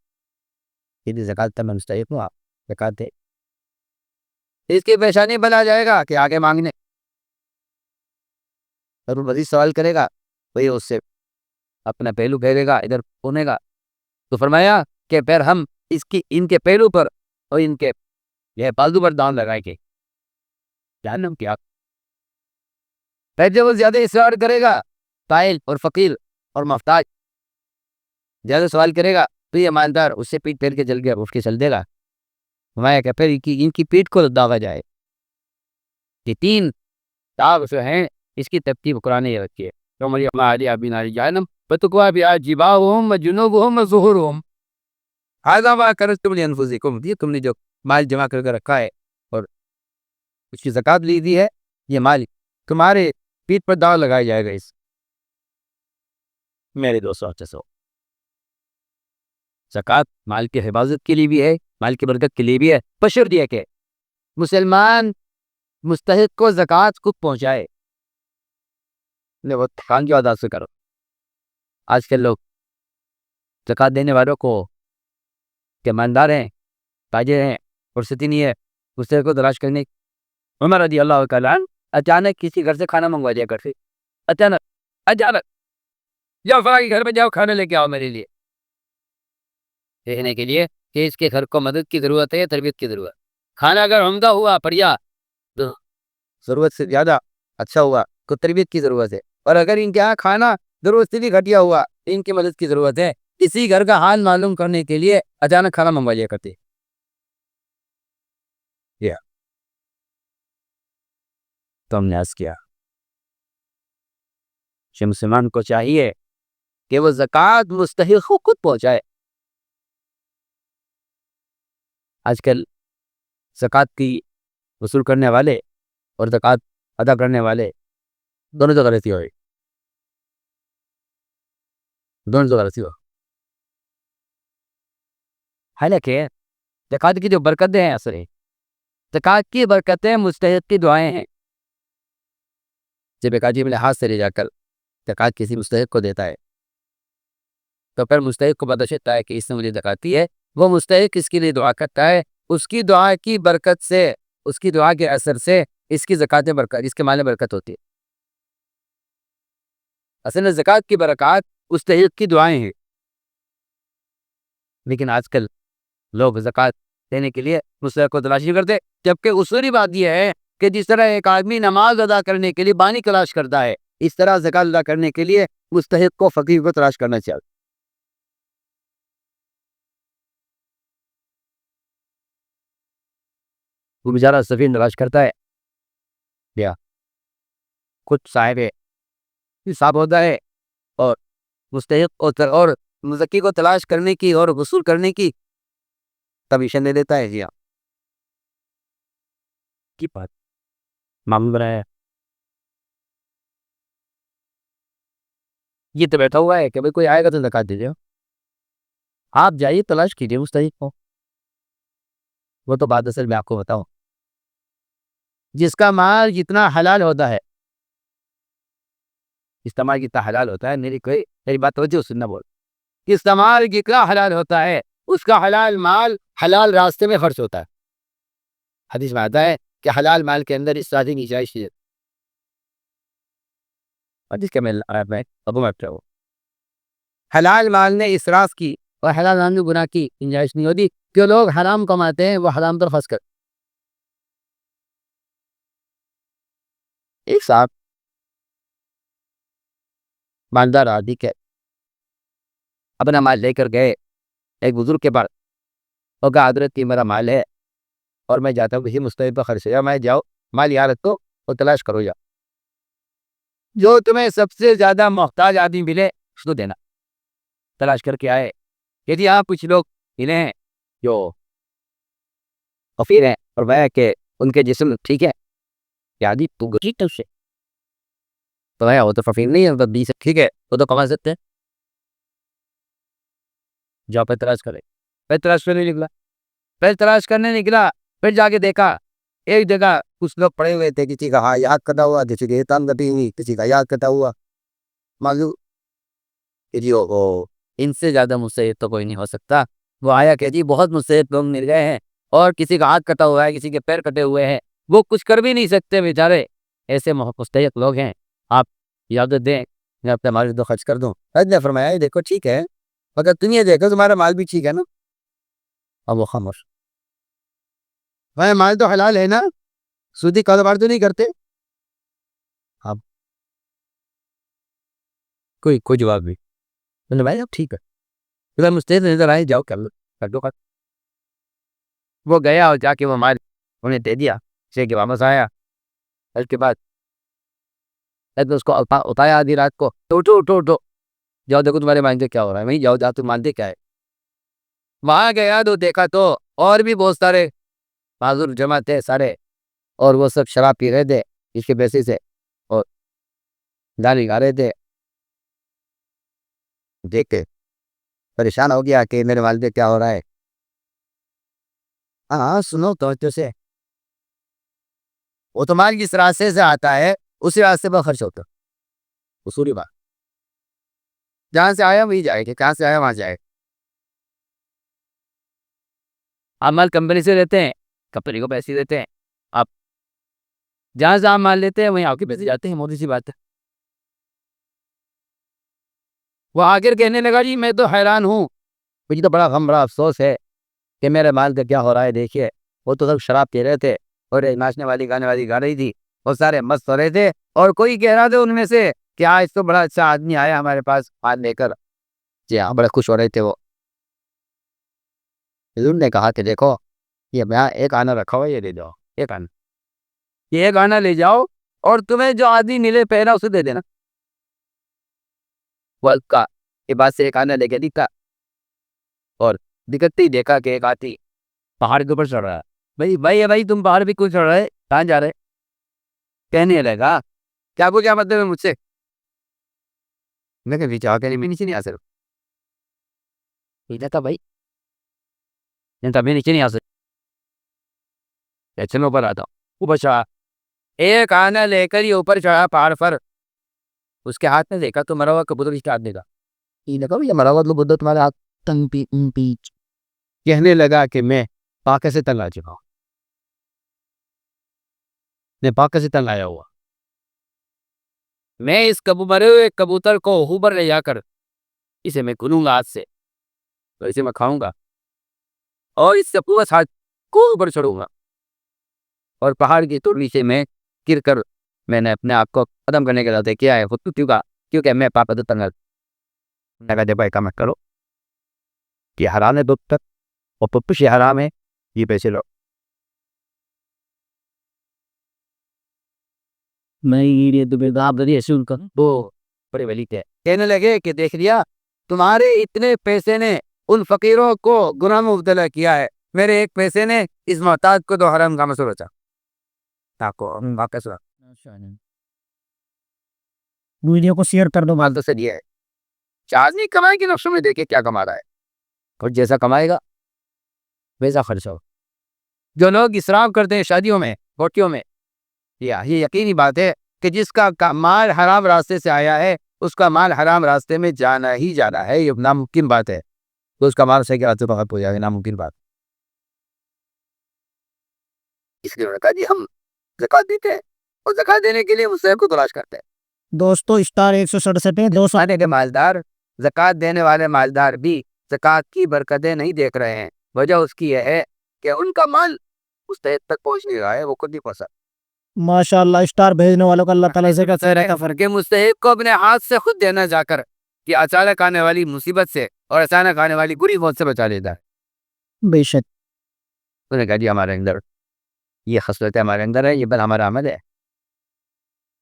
Speaker 1: یہ زکات کا میں مستحق ہوں، آپ زکات دے. اس کی پیشانی بل آ جائے گا کہ آگے مانگنے، اور وہ مزید سوال کرے گا، وہی اس سے اپنا پہلو پھیرے گا، ادھر پونے گا. تو فرمایا کہ پھر ہم ان کے پہلو پر اور ان کے یہ پالتو پر دان لگائے گے. جانم کیا پھر جب وہ زیادہ اصرار کرے گا، قائل اور فقیر اور محتاج زیادہ سوال کرے گا، تو یہ ایماندار اس سے پیٹ پھیر کے چل گیا، اٹھ کے چل دے گا. فرمایا کہ پھر ان کی پیٹ کو داغا جائے. یہ تین داغ جو ہیں اس کی ترتیب قرآن یہ رکھی ہے. جہنم فتقوا بها جباههم وجنوبهم وظهورهم هذا ما كنتم لانفسكم. یہ تم نے جو مال جمع کر کے رکھا ہے اور اس کی زکات لی دی ہے، یہ مال تمہارے پیٹ پر داغ لگایا جائے گا. اس میرے دوستوں اچھا زکات مال کی حفاظت کے لیے بھی ہے، مال کی برکت کے لیے بھی ہے. بشر دیا کہ مسلمان مستحق کو زکات کو پہنچائے. وہ خان کی ادا سے کرو. آج کل لوگ زکات دینے والوں کو کہ ایماندار ہیں، تاجر ہیں، فرصتی نہیں ہے مستحق کو تلاش کرنے. عمر رضی اللہ تعالیٰ عنہ اچانک کسی گھر سے کھانا منگوا دیا کرتے، اچانک جاؤ فلاں کے گھر میں جاؤ، کھانا لے کے آؤ میرے لیے، دیکھنے کے لیے کہ اس کے گھر کو مدد کی ضرورت ہے یا تربیت کی ضرورت. کھانا اگر عمدہ ہوا بڑھیا تو ضرورت سے زیادہ اچھا ہوا تو تربیت کی ضرورت ہے، اور اگر ان کے یہاں کھانا ضرورت سے بھی گھٹیا ہوا ان کی مدد کی ضرورت ہے. اسی گھر کا حال معلوم کرنے کے لیے اچانک کھانا منگوا لیا کرتے. تو ہم نے عرض کیا کہ مسلمان کو چاہیے کہ وہ زکات مستحق کو خود پہنچائے. آج کل زکات کی وصول کرنے والے اور زکات ادا کرنے والے دونوں تو غلطی ہوئی، دونوں تو غلطی ہو. حالانکہ زکات کی جو برکتیں ہیں، اصل ہے زکات کی برکتیں مستحق کی دعائیں ہیں. جب ایک عجیب لحاظ سے لے جا کر زکات کسی مستحق کو دیتا ہے تو پھر مستحق کو پتہ چلتا ہے کہ اس نے مجھے زکات دی ہے. وہ مستحق اس کے لیے دعا کرتا ہے، اس کی دعا کی برکت سے، اس کی دعا کے اثر سے اس کی زکات برکت، اس کے مال میں برکت ہوتی ہے. اصل زکات کی برکات مستحق کی دعائیں ہیں. لیکن آج کل لوگ زکات دینے کے لیے مستحق کو تلاش نہیں کرتے، جبکہ اصولی بات یہ ہے کہ جس طرح ایک آدمی نماز ادا کرنے کے لیے بانی تلاش کرتا ہے، اس طرح زکات ادا کرنے کے لیے مستحق کو، فقیر کو تلاش کرنا چاہیے۔ وہ بیچارہ سفیر تلاش کرتا ہے یا کچھ صاحب حساب ہوتا ہے، اور مستحق اور مزکی کو تلاش کرنے کی اور وصول کرنے کی کمیشن دے دیتا ہے۔ جی ہاں، کی بات معمول بنایا ہے۔ یہ تو بیٹھا ہوا ہے کہ بھئی کوئی آئے گا تو زکات دے دے، آپ جائیے تلاش کیجیے مستحق کو۔ وہ تو بات اصل میں آپ کو بتاؤں، جس کا مال جتنا حلال ہوتا ہے، استعمال جتنا حلال ہوتا ہے، میری بات توجہ سننا بول، استعمال جتنا حلال ہوتا ہے اس کا حلال مال حلال راستے میں خرچ ہوتا ہے۔ حدیث میں آتا ہے کہ حلال مال کے اندر اس شادی کی جائز ہے، حدیث کے میں ابو میں حلال مال نے اسراف کی اور حلال مال نے گناہ کی گنجائش نہیں ہوتی، کہ لوگ حرام کماتے ہیں وہ حرام پر خرچ کرتے۔ ایک صاحب مالدار آدمی کے اپنا مال لے کر گئے ایک بزرگ کے پاس، اور کہا حضرت کی میرا مال ہے اور میں جاتا ہوں کسی مستحق پر خرچ، یا میں جاؤ مال یہاں رکھو اور تلاش کرو، جا جو تمہیں سب سے زیادہ محتاج آدمی ملے اس کو دینا۔ تلاش کر کے آئے کہ جی آپ کچھ لوگ انہیں جو فقیر ہیں اور وہ کہ ان کے جسم ٹھیک ہے، یا دی تو ٹھیک ہے، اس سے تو وہ تو فقیر نہیں ہے، تو 20 ٹھیک ہے، وہ تو کما سکتے ہیں، جاؤ پہ تلاش کرے۔ پھر تلاش کرنے نکلا، پھر جا کے دیکھا ایک جگہ کچھ لوگ پڑے ہوئے تھے، کسی کا ہاں یاد کٹا ہوا، کسی کی تان کٹی ہوئی، کسی کا یاد کٹا ہوا، معلوم کہ جی ان سے زیادہ مستحق تو کوئی نہیں ہو سکتا۔ وہ آیا کہ جی بہت مستحق لوگ مل گئے ہیں، اور کسی کا ہاتھ کٹا ہوا ہے، کسی کے پیر کٹے ہوئے ہیں، وہ کچھ کر بھی نہیں سکتے بیچارے، ایسے مستحق لوگ ہیں، آپ اجازت دیں میں اپنے مال تو خرچ کر دوں۔ حضرت نے فرمایا یہ دیکھو ٹھیک ہے، مگر تم یہ دیکھو تمہارا مال بھی ٹھیک ہے نا؟ اب وہ خاموش، بھائی مال تو حلال ہے نا، سودی کاروبار تو نہیں کرتے؟ اب کوئی جواب نہیں۔ میں نے بھائی اب ٹھیک ہے، اگر مستحق نظر آئے جاؤ کر دو خرچ۔ وہ گیا اور جا کے وہ مال انہیں دے دیا، سے کہ واپس آیا، اس کے بعد اس کو اتایا آدھی رات کو، اٹھو جاؤ دیکھو تمہارے مال سے کیا ہو رہا ہے، وہیں جاؤ تو مال دے کیا ہے۔ وہاں گیا تو دیکھا تو اور بھی بہت سارے معذور جمع تھے سارے، اور وہ سب شراب پی رہے تھے اس کے پیسے سے، اور گالی گا رہے تھے۔ دیکھ کے پریشان ہو گیا کہ میرے والدے کیا ہو رہا ہے۔ ہاں سنو توجہ سے، وہ تو مال جس راستے سے آتا ہے اسی راستے پر خرچ ہوتا، اصولی بات، جہاں سے آیا وہی جائے گا، کہاں سے آیا وہاں جائے۔ آپ مال کمپنی سے لیتے ہیں، کمپنی کو پیسے دیتے ہیں، آپ جہاں سے آپ مال لیتے ہیں وہیں آپ کے پیسے جاتے ہیں، موٹی سی بات ہے۔ وہ آخر کہنے لگا جی میں تو حیران ہوں، مجھے تو بڑا غم بڑا افسوس ہے کہ میرے مال کا کیا ہو رہا ہے۔ دیکھیے وہ تو سب شراب پی رہے تھے، اور ناچنے والی گانے والی گا رہی تھی، وہ سارے مست ہو رہے تھے، اور کوئی کہہ رہا تھا ان میں سے کہ آج تو بڑا اچھا آدمی آیا ہمارے پاس مال لے کر، جی ہاں بڑے خوش ہو رہے تھے وہ۔ حضور نے کہا کہ دیکھو یہ میں ایک آنا رکھا ہوا، یہ لے جاؤ، ایک آنا، یہ ایک آنا لے جاؤ، اور تمہیں جو آدمی ملے پہلا اسے دے دینا۔ وہ کا یہ بات سے ایک آنا لے کے دکھا، اور دکھتے ہی دیکھا کہ ایک آدمی پہاڑ کے اوپر چڑھ رہا ہے۔ بھائی تم پہاڑ بھی کیوں چڑھ رہے، کہاں جا رہے؟ کہنے لگا کیا کو کیا مطلب ہے مجھ سے؟ میں کہ نیچے آ کے میں نیچے نہیں آ سکتا تھا بھائی، میں نیچے نہیں آ سکتا، ایسے میں اوپر آتا ہوں۔ اوپر چڑھا، ایک آنا لے کر یہ اوپر چڑھا پہاڑ پر، اس کے ہاتھ میں دیکھا تو مرا ہوا کبوتر اس کے ہاتھ میں تھا۔ یہ لگا یہ مرا ہوا کبوتر تمہارے ہاتھ تنگ پیچ، کہنے لگا کہ میں پاکے سے تنگ آ چکا ہوں، میں پاکے سے تنگ آیا ہوا، میں اس مرے ہوئے کبوتر کو اوپر لے جا کر اسے میں کھولوں گا ہاتھ سے، تو اسے میں کھاؤں گا، اور اس سے پورا ہاتھ کو اوپر چڑھوں گا، اور پہاڑ کی توڑی سے میں گر کر میں نے اپنے آپ کو ختم کرنے کا ارادہ کیا ہے خود کیونکہ میں پاپا تو تنگ جب کام کرو یہ حرام ہے دو تک اور پپش یہ حرام ہے یہ پیسے لو. میں یہ وہ بڑے ولی تھے کہنے لگے کہ دیکھ لیا تمہارے اتنے پیسے نے ان فقیروں کو گناہ میں مبتلا کیا ہے، میرے ایک پیسے نے اس محتاج کو تو حرام کا مسئلہ بچا.
Speaker 2: ویڈیو کو شیئر کر دو.
Speaker 1: مال تو سے دیا ہے چارج نہیں کمائے کہ نقشوں میں دیکھے کیا کما رہا ہے، اور جیسا کمائے گا ویسا خرچ ہو. جو لوگ اسراف کرتے ہیں شادیوں میں گوٹیوں میں، یہ یقینی بات ہے کہ جس کا مال حرام راستے سے آیا ہے اس کا مال حرام راستے میں جانا ہی جانا ہے. یہ ناممکن بات ہے تو اس کا مال صحیح راستے پر ہو جائے گا، ناممکن بات. اس لیے انہوں نے کہا جی ہم زکوٰۃ دیتے ہیں اور زکوٰۃ دینے کے لیے مستحق کو تلاش کرتے ہیں.
Speaker 2: دوستو اسٹار 167 ہے 200
Speaker 1: آنے کے مالدار زکوٰۃ دینے والے مالدار بھی زکوٰۃ کی برکتیں نہیں دیکھ رہے ہیں. وجہ اس کی یہ ہے کہ ان کا مال مستحق تک پہنچ نہیں رہا ہے، وہ خود نہیں پہنچا.
Speaker 2: ماشاءاللہ اسٹار بھیجنے والوں کا اللہ تعالیٰ سے
Speaker 1: فرق مستحق کو اپنے ہاتھ سے خود دینا جا کر کہ اچانک آنے والی مصیبت سے اور اچانک آنے والی بری موت سے بچا لیتا ہے.
Speaker 2: بے شک.
Speaker 1: تو نے کہا جی ہمارے اندر یہ خصلت ہمارے اندر ہے، یہ بل ہمارا عمل ہے.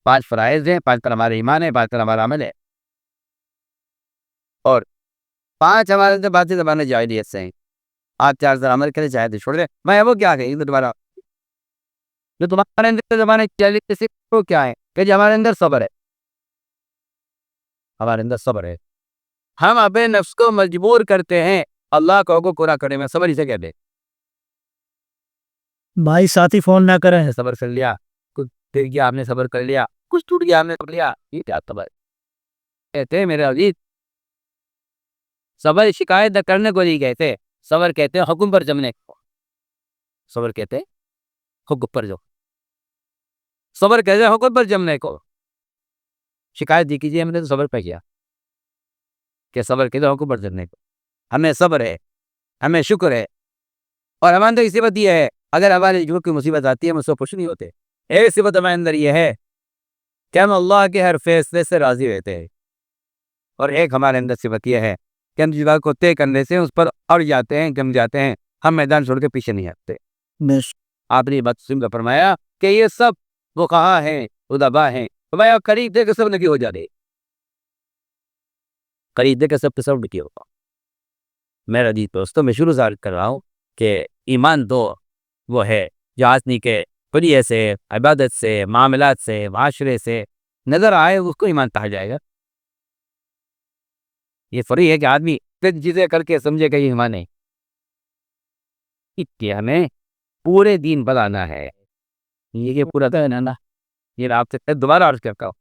Speaker 1: 5 فرائض ہیں، 5 پر ہمارا ایمان ہے، 5 پر ہمارا عمل ہے، اور 5 ہمارے اندر باطل زبانیں جاہلیت سے ہیں. آپ 4 ذرا عمل کریں چاہے تو چھوڑ دیں. میں وہ کیا کہ دوبارہ جو تمہارے اندر زبانیں جاہلیت سے وہ کیا ہے کہ جو ہمارے اندر صبر ہے، ہمارے اندر صبر ہے. ہم اپنے نفس کو مجبور کرتے ہیں اللہ کو پورا کرنے میں. صبر اسے کہتے ہیں.
Speaker 2: بھائی ساتھی فون نہ کریں.
Speaker 1: صبر کر لیا، کچھ گر گیا آپ نے صبر کر لیا، کچھ ٹوٹ گیا آپ نے صبر لیا، یہ کیا صبر کہتے ہیں میرے عزیز؟ صبر شکایت کرنے کو نہیں کہتے، صبر کہتے ہیں حکم پر جمنے کو. صبر کہتے ہیں حکم پر جو، صبر کہتے ہیں حکم پر جمنے کو. شکایت دی کیجیے ہم نے تو صبر پہ کیا کہ صبر کہتے ہیں حکم پر جمنے کو. ہمیں صبر ہے، ہمیں شکر ہے، اور ہمارے اندر صفت یہ ہے اگر ہمارے جو کوئی مصیبت آتی ہے ہم اس سے خوش نہیں ہوتے. ایک صفت ہمارے اندر یہ ہے کہ ہم اللہ کے ہر فیصلے سے راضی رہتے ہیں، اور ایک ہمارے اندر صفت یہ ہے کہ ہم جس بات کو طے کرنے سے اس پر اڑ جاتے ہیں، جم جاتے ہیں، ہم میدان چھوڑ کے پیچھے نہیں ہٹتے. آپ نے یہ بات سن کر فرمایا کہ یہ سب فقہا ہیں، ادبا ہیں. فرمایا قریب دے کے سب نکی ہو جاتے، قریب دے کے سب کے سب نکی ہوگا. میرا عزیز دوستوں میں شروع سے عرض کر رہا ہوں کہ ایمان تو وہ ہے جو آدمی کے فریے سے، عبادت سے، معاملات سے، معاشرے سے نظر آئے اس کو ایمان کہا جائے گا. یہ فری ہے کہ آدمی چیزیں کر کے سمجھے کہ یہ ایمان ہے. کہ ہمیں پورے دین بنانا ہے. یہ پورا نا یہ آپ سے دوبارہ عرض کرتا ہوں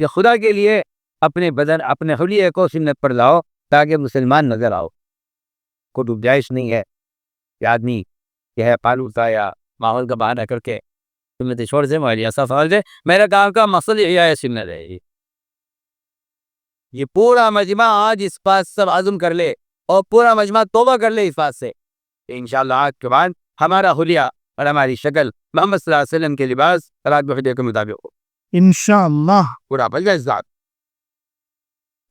Speaker 1: کہ خدا کے لیے اپنے بدن اپنے حلیے کو سنت پر لاؤ تاکہ مسلمان نظر آؤ. کوئی گنجائش نہیں ہے کہ آدمی یہ ہے پالوتا یا ماحول کا بہانہ کر کے سنت چھوڑ دے. مجھے ایسا سوال ہے، میرے کام کا مقصد یہ ہے سنت ہے. یہ پورا مجمع آج اس بات سب عزم کر لے اور پورا مجمع توبہ کر لے اس بات سے کہ انشاءاللہ آج کے بعد ہمارا حلیہ اور ہماری شکل محمد صلی اللہ علیہ وسلم کے لباس اور حلیہ کے مطابق ہو
Speaker 2: انشاءاللہ.
Speaker 1: پورا بل جائے ذات.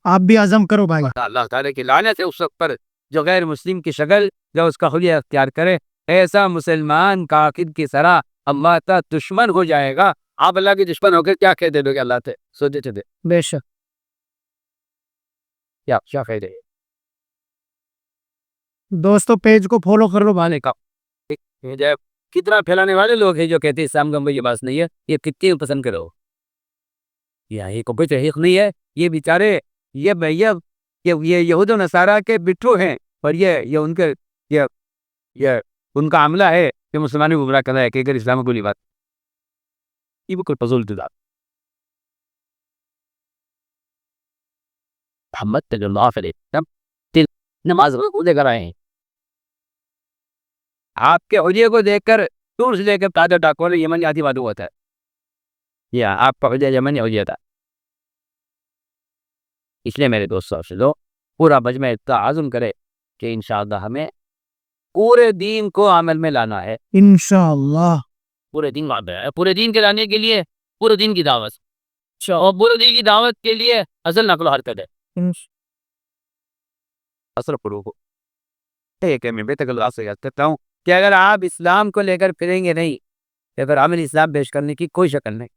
Speaker 2: آپ بھی عزم کرو بھائی.
Speaker 1: اللہ تعالیٰ کی لعنت ہے اس وقت پر جو غیر مسلم کی شکل جو اس کا حلیہ اختیار کرے. ایسا مسلمان کافر کی طرح اللہ کا دشمن ہو جائے گا. آپ اللہ کے دشمن ہو کر کیا کہہ دے گے اللہ سے؟ سوچے تھے
Speaker 2: بے شک.
Speaker 1: کیا کہہ دے.
Speaker 2: دوستو پیج کو فالو کر لو.
Speaker 1: بانے کا کتنا پھیلانے والے لوگ ہیں جو کہتے ہیں اسلام کا یہ بات نہیں ہے. یہ کتنے پسند کرو، یہ کوئی تحقیق نہیں ہے. یہ بیچارے یہ یہود و نصارہ کے بٹھو ہیں، اور یہ ان کے یہ ان کا عملہ ہے کہ مسلمانوں کو گمراہ کرنا ہے کہ اگر اسلام کو بات یہ بالکل فضول تجارت. محمد صلی اللہ علیہ وسلم نماز روزے کرائے ہیں. آپ کے حلیے کو دیکھ کر دور سے لے کر تازہ ڈاکوں نے یمن جاتی معلوم ہوتا ہے. یہ آپ کا حلیہ یمن حلیہ تھا. اس لیے میرے دوستوں سے لو پورا مجمع عزم کرے کہ انشاءاللہ ہمیں پورے دین کو عمل میں لانا ہے.
Speaker 2: انشاءاللہ
Speaker 1: پورے دن وہاں پہ ہے، پورے دن کے لانے کے لیے پورے دن کی دعوت، اور پورے دن کی دعوت کے لیے اصل نقل و حرکت ہے. اصل پروف ٹھیک ہے. میں بہتر اللہ سے یاد کرتا ہوں کہ اگر آپ اسلام کو لے کر پھریں گے نہیں، یا پھر عمل اسلام پیش کرنے کی کوئی شکل نہیں،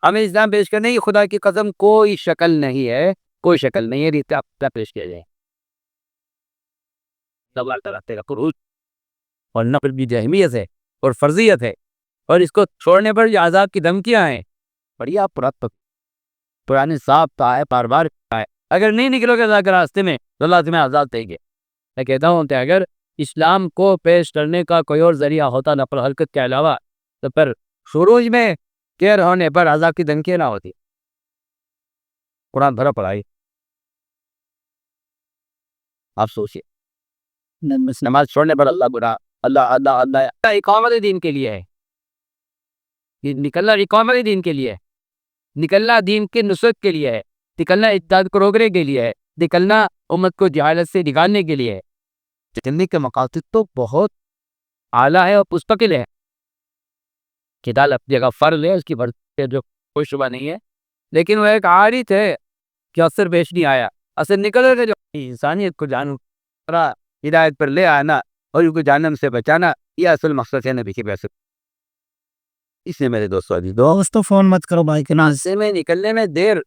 Speaker 1: عمل اسلام پیش کرنے کی خدا کی قسم کوئی شکل نہیں ہے، کوئی شکل نہیں ہے. ریت آپ پیش کیا جائے اللہ تعالیٰ تیرا خروج اور نقل بھی جہمیت ہے اور فرضیت ہے، اور اس کو چھوڑنے پر جو عذاب کی دھمکیاں ہیں بڑی آپ پرانے صاحب کا ہے، بار بار ہے. اگر نہیں نکلو گے اللہ کے راستے میں تو اللہ تمہیں عذاب دے گے. میں کہتا ہوں کہ اگر اسلام کو پیش کرنے کا کوئی اور ذریعہ ہوتا نقل و حرکت کے علاوہ تو پھر شروع میں کیر ہونے پر عذاب کی دھمکیاں نہ ہوتی. قرآن بھرا پڑھائی. آپ سوچئے نماز چھوڑنے پر اللہ برا، اللہ اللہ اللہ اقامت دین کے لیے ہے. یہ نکلنا اقامت دین کے لیے ہے، نکلنا دین کے نصرت کے لیے ہے، نکلنا اتحاد کو روکنے کے لیے ہے، نکلنا امت کو جہالت سے نکالنے کے لیے ہے. نکلنے کے مقاصد تو بہت اعلیٰ ہے اور مستقل ہے. کتاب اپنی جگہ فرض ہے، اس کی برکت جو کوئی شبہ نہیں ہے، لیکن وہ ایک عارض ہے کہ اثر پیش نہیں آیا. اثر نکل کے جو انسانیت کو ہدایت پر لے آنا اور ان کو جہنم سے بچانا، یہ اصل مقصد ہے نبی کی بعثت. اس لیے میرے دوستو
Speaker 2: فون مت کرو بھائی کے ناز
Speaker 1: سے میں نکلنے میں دیر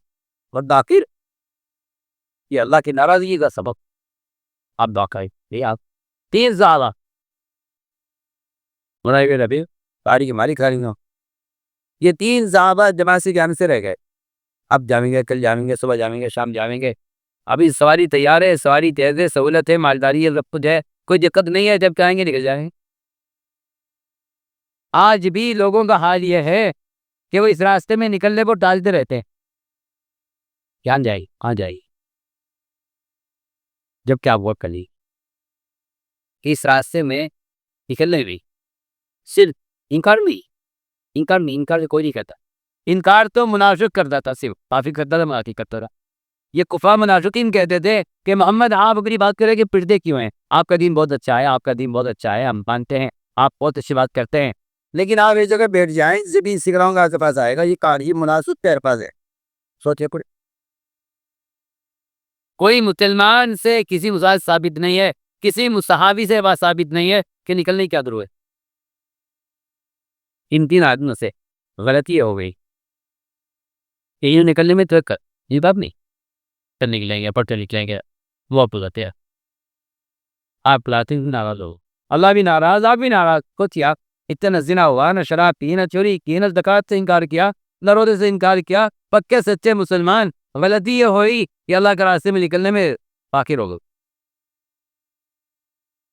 Speaker 1: اور تاخیر یہ اللہ کی ناراضگی کا سبب. آپ دعا کریں یہ آپ 3 زیادہ منائے نبی باری کی ماری کھاری ہوں، یہ 3 زیادہ جماعت سے جانے سے رہ گئے. اب جائیں گے، کل جائیں گے، صبح جائیں گے، شام جائیں گے. ابھی سواری تیار ہے، سواری تیز ہے، سہولت ہے، مالداری ہے، سب کچھ ہے، کوئی دقت نہیں ہے. جب چاہیں گے نکل جائیں. آج بھی لوگوں کا حال یہ ہے کہ وہ اس راستے میں نکلنے کو ٹالتے رہتے ہیں. کہاں جائے کہاں جائے، جب کیا وہ کلی اس راستے میں نکلنے بھی صرف انکار سے کوئی نہیں کہتا. انکار تو منافق کرتا تھا، صرف کافی کرتا تھا، منافق کرتا تھا. یہ کفار منافقین کہتے تھے کہ محمد آپ اپنی بات کریں کہ پڑھتے کیوں ہیں، آپ کا دین بہت اچھا ہے، آپ کا دین بہت اچھا ہے، ہم مانتے ہیں، آپ بہت اچھی بات کرتے ہیں، لیکن آپ اس جگہ بیٹھ جائیں زبین سکھراؤں گا آپ کے پاس آئے گا. یہ کاری مناسب تیرے پاس ہے. سوچے کوئی مسلمان سے کسی مسائل ثابت نہیں ہے، کسی صحابی سے بات ثابت نہیں ہے کہ نکلنے کیا ضرورت ہے. ان 3 آدمیوں سے غلطی ہو گئی. یہ نکلنے میں تو یہ بات نہیں کرنے نکلیں گے، پڑھتے نکلیں گے، وہ پڑھتے ہیں. آپ لاتے ناراض ہو، اللہ بھی ناراض، آپ بھی ناراض. کچھ آپ اتنا زنا ہوا، نہ شراب پی، نہ چوری کی، نہ زکوٰۃ سے انکار کیا، نہ روزے سے انکار کیا، پکے سچے مسلمان. غلطی یہ ہوئی کہ اللہ کے راستے میں نکلنے میں فاقر ہو گئے.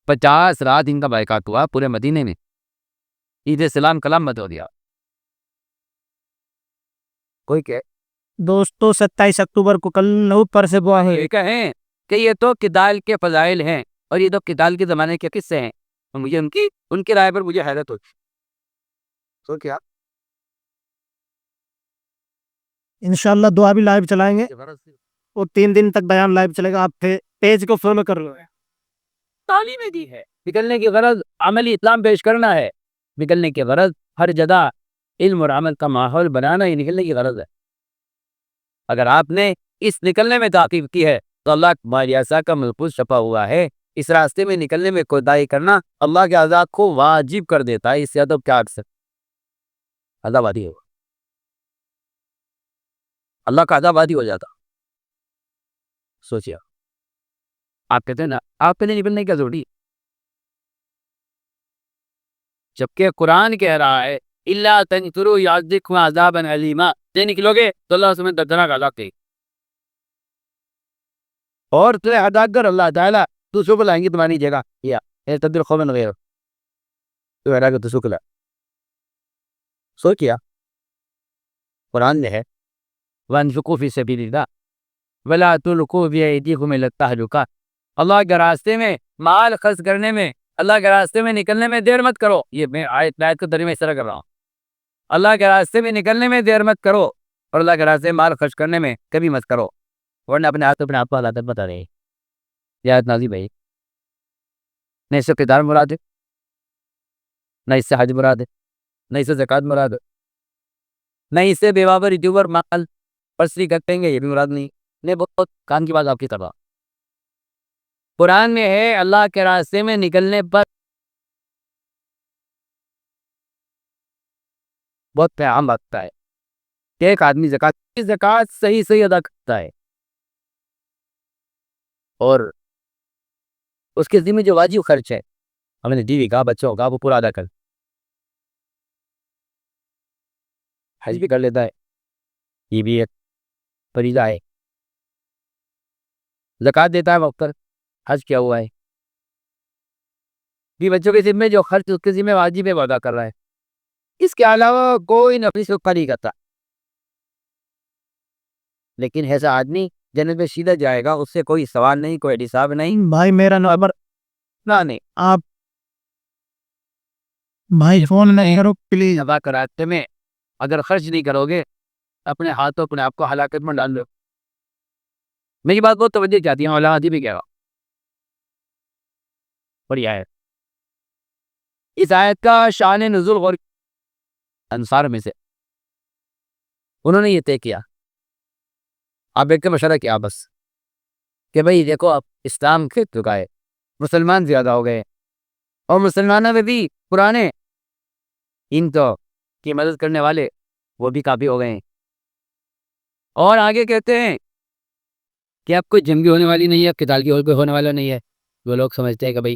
Speaker 1: 50 رات ان کا بائیکاٹ ہوا پورے مدینے میں. عید سلام کلام مت ہو دیا. کوئی کہ
Speaker 2: دوستو 27 اکتوبر کو کل اوپر سے بوا ہے.
Speaker 1: یہ کہیں کہ یہ تو کدال کے فضائل ہیں اور یہ تو کدال کے زمانے کے قصے ہیں، اور مجھے ان کی رائے پر مجھے حیرت ہوتی. تو کیا
Speaker 2: انشاءاللہ دعا بھی لائیو چلائیں گے اور 3 دن تک بیان لائیو چلے گا. آپ پیج کو فالو کر لو.
Speaker 1: تعلیم دی ہے. نکلنے کی غرض عملی اسلام پیش کرنا ہے. نکلنے کی غرض ہر جگہ علم اور عمل کا ماحول بنانا ہی نکلنے کی غرض ہے. اگر آپ نے اس نکلنے میں تعقیب کی ہے تو اللہ تمہاری عصا کا محفوظ چھپا ہوا ہے. اس راستے میں نکلنے میں کوتاہی کرنا اللہ کے عذاب کو واجب کر دیتا ہے. اس سے ادب کیا اکثر عذاب عادی ہو، اللہ کا عذاب عادی ہو جاتا. سوچیا آپ کہتے ہیں نا آپ پہلے نکلنے کا ضروری ہے، جبکہ قرآن کہہ رہا ہے اللہ تنصروا یعذبکم عذابا علیما. نکلو گے تو اللہ تمہیں دردناک عذاب دے گا. اور تمہیں ادا کر اللہ تعالیٰ دوسروں کو لائیں گے تمہاری جگہ. یا تبدیل قوم غیر تو ادا کر دوسروں کو لا. سو کیا قرآن نے ہے وانفقوا فی سبیل اللہ ولا تلقوا بایدیکم الی التہلکہ. اللہ کے راستے میں مال خرچ کرنے میں، اللہ کے راستے میں نکلنے میں دیر مت کرو. یہ میں آیت کا ترجمہ اس طرح کر رہا ہوں. اللہ کے راستے میں نکلنے میں دیر مت کرو اور اللہ کے راستے میں مال خرچ کرنے میں کبھی مت کرو، ورنہ اپنے آپ کو حالات بتا رہے ہیں. یہ آیت نازل بھائی نہ اس سے قتال مراد ہے، نہ اس سے حج مراد ہے، نہیں سے زکوٰۃ مراد، نہیں سے بیوہ پر یوٹیوبر مال پرسری کریں گے، یہ بھی مراد نہیں بہت کام کی بات آپ کی طرح. قرآن میں ہے اللہ کے راستے میں نکلنے پر بہت پیغام آتا ہے کہ ایک آدمی زکوٰۃ صحیح ادا کرتا ہے اور اس کے ذمہ جو واجب خرچ ہے ہم نے بیوی کا بچوں کا وہ پورا ادا کر، حج بھی کر لیتا ہے، یہ بھی ایک فریضہ ہے، زکوٰۃ دیتا ہے وقت پر، حج کیا ہوا ہے، بھی بچوں کے ذمہ جو خرچ اس کے ذمہ واجب ہے وہ ادا کر رہا ہے. اس کے علاوہ کوئی نفلی صدقہ نہیں کرتا. لیکن ایسا آدمی جنت میں سیدھا جائے گا، اس سے کوئی سوال نہیں، کوئی حساب نہیں.
Speaker 2: بھائی میرا نمبر
Speaker 1: نہیں
Speaker 2: آپ بھائی فون نہیں کرو پلیز.
Speaker 1: ادا کراتے میں اگر خرچ نہیں کرو گے اپنے ہاتھوں اپنے آپ کو ہلاکت میں ڈال دو. میری بات بہت توجہ چاہتی ہیں، علماء بھی کہہ رہا بڑھیا ہے. اس آیت کا شان نزول غور انصار میں سے انہوں نے یہ طے کیا، آپ ایک مشورہ کیا بس کہ بھئی دیکھو اب اسلام کھل چکا ہے، مسلمان زیادہ ہو گئے اور مسلمانوں میں بھی پرانے ان تو کی مدد کرنے والے وہ بھی کافی ہو گئے ہیں. اور آگے کہتے ہیں کہ اب کوئی جنگ بھی ہونے والی نہیں ہے، اب قتال کی اور کوئی ہونے والا نہیں ہے. وہ لوگ سمجھتے ہیں کہ بھئی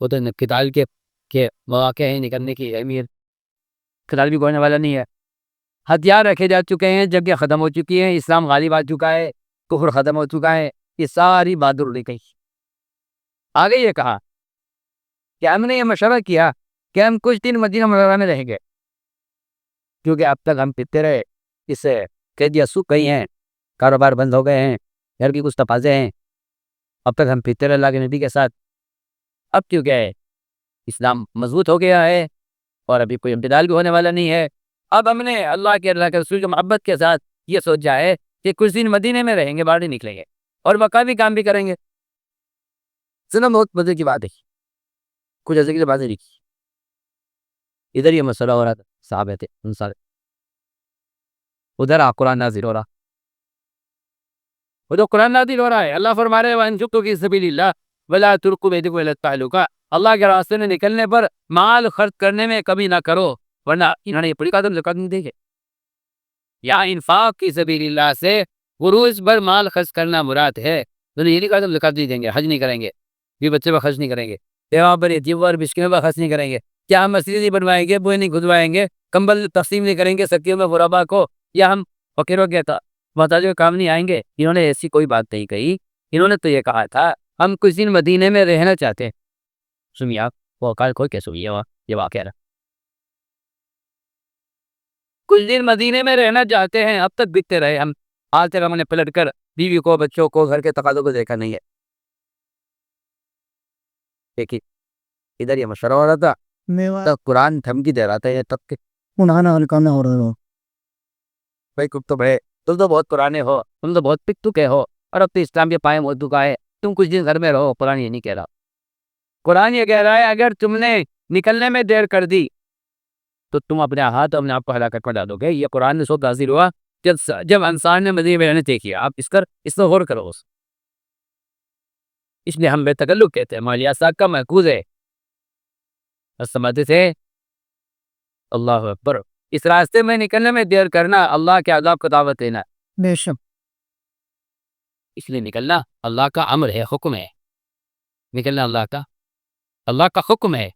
Speaker 1: وہ تو قتال کے مواقع ہیں نکلنے کی اہمیت، قتال بھی ہونے والا نہیں ہے، ہتھیار رکھے جا چکے ہیں، جنگیں ختم ہو چکی ہیں، اسلام غالب آ چکا ہے، کفر ختم ہو چکا ہے. یہ ساری بات اڑ گئی. آگے یہ کہا کہ ہم نے یہ مشورہ کیا کہ ہم کچھ دن مدینہ منورہ میں رہیں گے، کیونکہ اب تک ہم پیتے رہے، اس سے قید یا سوکھ گئی ہیں، کاروبار بند ہو گئے ہیں، گھر کی کچھ تقاضے ہیں، اب تک ہم پیتے رہے اللہ کے نبی کے ساتھ. اب کیونکہ ہے اسلام مضبوط ہو گیا ہے اور ابھی کوئی امتدال بھی ہونے والا نہیں ہے، اب ہم نے اللہ کے رسول کی محبت کے ساتھ یہ سوچا ہے کہ کچھ دن مدینے میں رہیں گے، باہر نہیں نکلیں گے اور مقامی کام بھی کریں گے. سنا بہت مزے کی بات ہے، کچھ ایسے کی باتیں لکھی. ادھر یہ مسئلہ ہو رہا تھا، صحابہ تھے انصار، ادھر قرآن نازل ہو رہا. وہ جو قرآن نازل ہو رہا ہے اللہ فرما رہے وَأَنفِقُوا فِي سَبِيلِ اللَّهِ وَلَا تُلْقُوا بِأَيْدِيكُمْ إِلَى التَّهْلُكَةِ. اللہ کے راستے میں نکلنے پر مال خرچ کرنے میں کمی نہ کرو، ورنہ انہوں نے یہ پوری قدم زکوٰۃ نہیں دیکھے. یا انفاق کی سبیل اللہ سے عروج پر مال خرچ کرنا مراد ہے، تو یہ نہیں کہا تم زکوٰۃ نہیں دیں گے، حج نہیں کریں گے، یہ بچے پر خرچ نہیں کریں گے، بیوہ پر یتیم پر مسکینوں پر خرچ نہیں کریں گے، کیا ہم مسجد نہیں بنوائیں گے، بوئے نہیں کھدوائیں گے، کمبل تقسیم نہیں کریں گے سکیوں میں غربا کو، یا ہم فقیروں کے محتاجوں کے کام نہیں آئیں گے. انہوں نے ایسی کوئی بات نہیں کہی. انہوں نے تو یہ کہا تھا ہم کچھ دن مدینے میں رہنا چاہتے ہیں. سنیے آپ وہ کال کوئی کیا سنیے یہ واقعہ رہا، کچھ دن مدینے میں رہنا چاہتے ہیں، اب تک بکتے رہے ہم، آج تک ہم نے پلٹ کر بیوی کو بچوں کو گھر کے تقاضوں کو دیکھا نہیں ہے. دیکھیے ادھر یہ مشورہ ہو رہا تھا، تب قرآن دھمکی دے رہا تھا یہ تب کہ
Speaker 2: ہلکانا ہو رہا ہو
Speaker 1: بھائی تم تو بہت پرانے ہو، تم تو بہت پک چکے ہو اور اب تو اسلام کے پائے ہو چکا ہے، تم کچھ دن گھر میں رہو. قرآن یہ نہیں کہہ رہا، قرآن یہ کہہ رہا ہے اگر تم نے نکلنے میں دیر کر دی تو تم اپنے ہاتھ اپنے آپ کو ہلاکت میں ڈالو گے. یہ قرآن نے سب نازل ہوا جب انصار نے مدینے میں رہنے طے کیا. آپ اس پر غور کرو، اس لیے ہم بے تکلف کہتے ہیں، مالیات ساک کا محفوظ ہے. سمجھتے تھے اللہ اکبر، اس راستے میں نکلنے میں دیر کرنا اللہ کے عذاب کو دعوت دینا.
Speaker 2: بے شک.
Speaker 1: اس لیے نکلنا اللہ کا امر ہے، حکم ہے، نکلنا اللہ کا حکم ہے.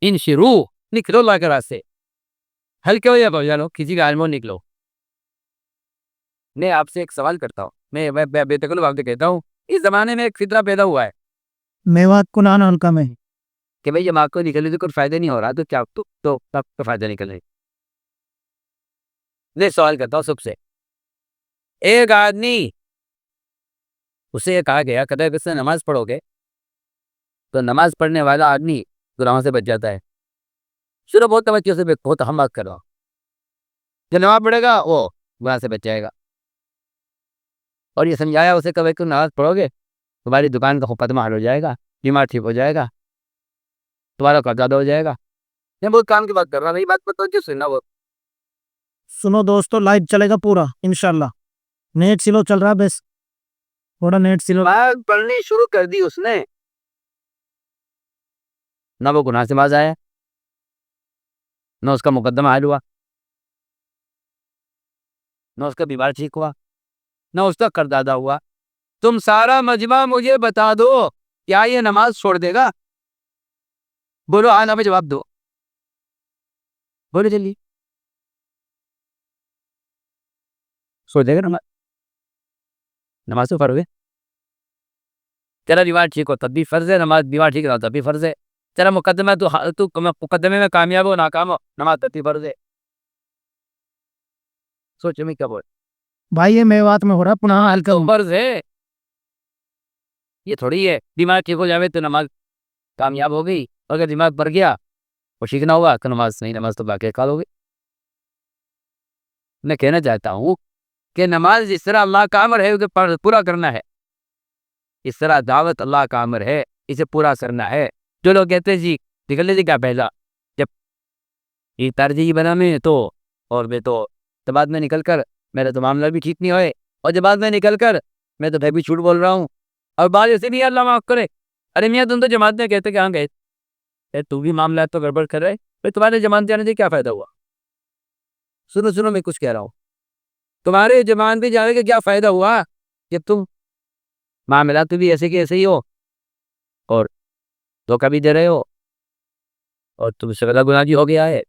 Speaker 1: ان شروع نکلو اللہ کے راستے، ہلکے ہو یا بجالو کسی کا علم نکلو. میں آپ سے ایک سوال کرتا ہوں، میں بے تکلف آپ سے کہتا ہوں، اس زمانے میں ایک فطرہ پیدا ہوا ہے
Speaker 2: میوات قرآن ہلکا میں
Speaker 1: کہ بھئی جب آپ کو نکلنے سے کوئی فائدہ نہیں ہو رہا تو کیا تو فائدہ نکل رہی. میں سوال کرتا ہوں سب سے، ایک آدمی اسے یہ کہا گیا کہ سے نماز پڑھو گے تو نماز پڑھنے والا آدمی گناہوں سے بچ جاتا ہے. شروع بہت توجہ سے بہت اہم بات کر رہا ہوں، جو نماز پڑھے گا وہ گناہ سے بچ جائے گا. اور یہ سمجھایا اسے کہ تم نماز پڑھو گے تمہاری دکان کا خپت محل ہو جائے گا، بیمار ٹھیک ہو جائے گا، تمہارا قبضہ ہو جائے گا. میں بہت کام کی بات کر رہا ہوں، بات بتاؤ جو سننا وہ
Speaker 2: سنو دوستو، لائیو چلے گا پورا انشاءاللہ. نیٹ سلو چل رہا بس، تھوڑا نیٹ سلو.
Speaker 1: بات پڑھنی شروع کر دی اس نے، نہ وہ گناہ سے باز آیا، نہ اس کا مقدمہ حل ہوا، نہ اس کا بیمار ٹھیک ہوا، نہ اس کا قرض ادا ہوا. تم سارا مجمع مجھے بتا دو کیا یہ نماز چھوڑ دے گا؟ بولو ہاں نہ میں جواب دو، بولو جلدی. چھوڑ دے گا نماز؟ نماز تو فرض ہے. تیرا بیمار ٹھیک ہو تب بھی فرض ہے نماز، بیمار ٹھیک رہا تب بھی فرض ہے. تیرا مقدمہ تو مقدمے میں کامیاب ہو ناکام ہو، نماز تب بھی فرض ہے. سوچو میں کیا بول
Speaker 2: بھائی یہ میوات میں ہو رہا پناہ حل
Speaker 1: تو
Speaker 2: کروں.
Speaker 1: فرض ہے، یہ تھوڑی ہے بیمار ٹھیک ہو جاوے تو نماز کامیاب ہو گئی، اگر دماغ بڑھ گیا وہ ٹھیک نہ ہوا تو نماز نہیں، نماز تو باقی کال ہو گئی. میں کہنا چاہتا ہوں کہ نماز جس طرح اللہ کا امر ہے اسے پورا کرنا ہے، اس طرح دعوت اللہ کا امر ہے اسے پورا کرنا ہے. جو لوگ کہتے ہیں جی نکل لیجیے کیا پہلا، جب یہ ترجیح بنا میں تو اور میں تو بعد میں نکل کر میرا تو معاملہ بھی ٹھیک نہیں ہوئے، اور جب بعد میں نکل کر میں تو پھر بھی جھوٹ بول رہا ہوں، اور بعد ایسے بھی اللہ معاف کرے. ارے میاں تم تو جماعت میں کہتے کہاں گئے؟ تو بھی معاملہ تو گڑبڑ کر رہے، پھر تمہارے جماعت جانے سے کیا فائدہ ہوا؟ سنو میں کچھ کہہ رہا ہوں، تمہارے جماعت میں جانے کا کیا فائدہ ہوا جب تم معاملات تو بھی ایسے کہ ایسے ہی ہو اور دھوکہ بھی دے رہے ہو اور تم سے غلط گناہ بھی ہو گیا ہے،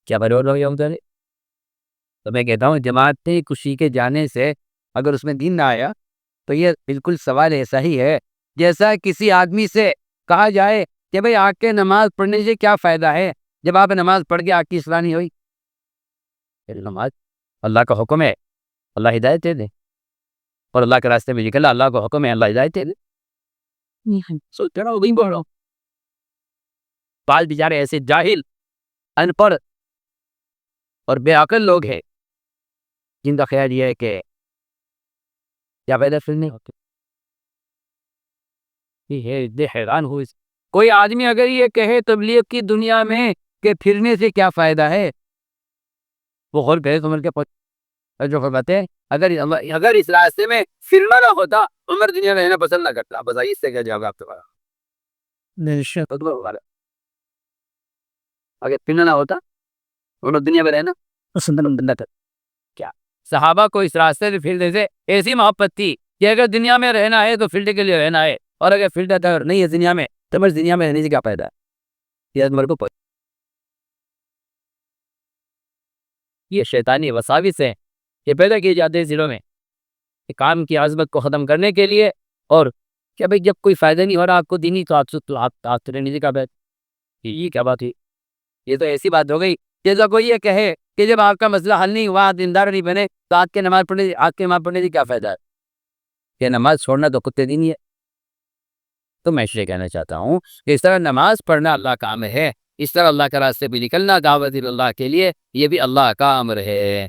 Speaker 1: کیا برابر ہو گیا ادھر؟ تو میں کہتا ہوں جماعت میں خوشی کے جانے سے اگر اس میں دین نہ آیا تو یہ بالکل سوال ایسا ہی ہے جیسا کسی آدمی سے کہا جائے کہ بھئی آگ کے نماز پڑھنے سے کیا فائدہ ہے جب آپ نماز پڑھ کے آگ کی اصلاح نہیں ہوئی. نماز اللہ کا حکم ہے، اللہ ہدایت دے دے، اور اللہ کے راستے میں نکلا اللہ کا حکم ہے، اللہ ہدایت دے دے. سوچتے رہو وہیں بول رہا ہوں، بعض بیچارے ایسے جاہل ان پڑھ اور بے عقل لوگ ہیں جن کا خیال یہ ہے کہ کیا فائدہ پھر نہیں ہوتے. یہ حیران ہو کوئی آدمی اگر یہ کہے تبلیغ کی دنیا میں کہ پھرنے سے کیا فائدہ ہے، وہ غور کرے تو عمر کے جو فرماتے ہیں اگر اس راستے میں پھرنا نہ ہوتا عمر دنیا میں رہنا پسند نہ کرتا. بتائیے اس سے کیا جواب آپ کے پاس؟ اگر پھرنا نہ ہوتا عمر دنیا میں رہنا پسند نہ کرتا. کیا صحابہ کو اس راستے سے پھرنے سے ایسی محبت تھی کہ اگر دنیا میں رہنا ہے تو فیلڈ کے لیے رہنا ہے، اور اگر فیلڈ نہیں ہے دنیا میں تو بس دنیا میں رہنے سے کیا فائدہ ہے؟ یہ شیطانی وساوس ہیں، یہ پیدا کیے جاتے ہیں دلوں میں کام کی عظمت کو ختم کرنے کے لیے، اور کیا بھئی جب کوئی فائدہ نہیں ہو رہا آپ کو دینی تو آپ رہنے سے کیا بات؟ یہ کیا بات ہے؟ یہ تو ایسی بات ہو گئی جیسا کوئی یہ کہے کہ جب آپ کا مسئلہ حل نہیں ہوا، دیندار نہیں بنے تو آج کے نماز پڑھنے سے کیا فائدہ ہے؟ یہ نماز چھوڑنا تو کتے دین ہی ہے. تو میں یہ کہنا چاہتا ہوں کہ اس طرح نماز پڑھنا اللہ کا امر ہے، اس طرح اللہ کے راستے پہ نکلنا دعوت اللہ کے لیے یہ بھی اللہ کا امر ہے،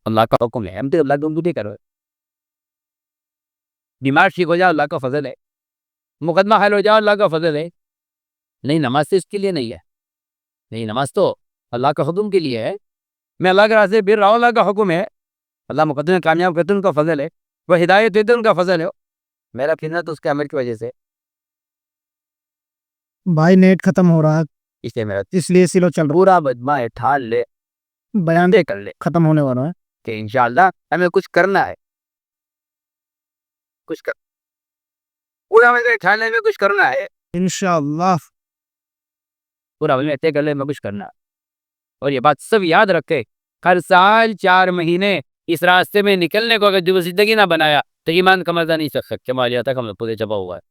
Speaker 1: اللہ کا حکم ہے. ہم تو اللہ نہیں کرو، بیمار ٹھیک ہو جاؤ اللہ کا فضل ہے، مقدمہ حل ہو جاؤ اللہ کا فضل ہے. نہیں نماز تو اس کے لیے نہیں ہے، نہیں نماز تو اللہ کا حکم کے لیے ہے. میں اللہ کے راستے پھر رہا ہوں، اللہ کا حکم ہے، اللہ مقدمے کامیاب کرتے ان کا فضل ہے، وہ ہدایت دیتے ان کا فضل ہے، میرا پھرنا تو اس کے عمل کی وجہ سے.
Speaker 2: بھائی نیٹ ختم ہو رہا
Speaker 1: میرا
Speaker 2: اس لیے سلو چل رہا،
Speaker 1: پورا مجمع ٹھان لے
Speaker 2: بیان
Speaker 1: دے کر لے
Speaker 2: ختم ہونے والا ہے.
Speaker 1: کہ انشاءاللہ ہمیں کچھ کرنا ہے، کچھ کر پورا مجمع ٹھان لے میں کچھ کرنا ہے،
Speaker 2: انشاءاللہ
Speaker 1: پورا مجمع طے کر لے میں کچھ کرنا ہے. اور یہ بات سب یاد رکھے، ہر سال 4 مہینے اس راستے میں نکلنے کو اگر جو زندگی نہ بنایا تو ایمان کا مزہ نہیں سکھ سکتے. مالیہ تک ہم پورے چبا ہوا ہے.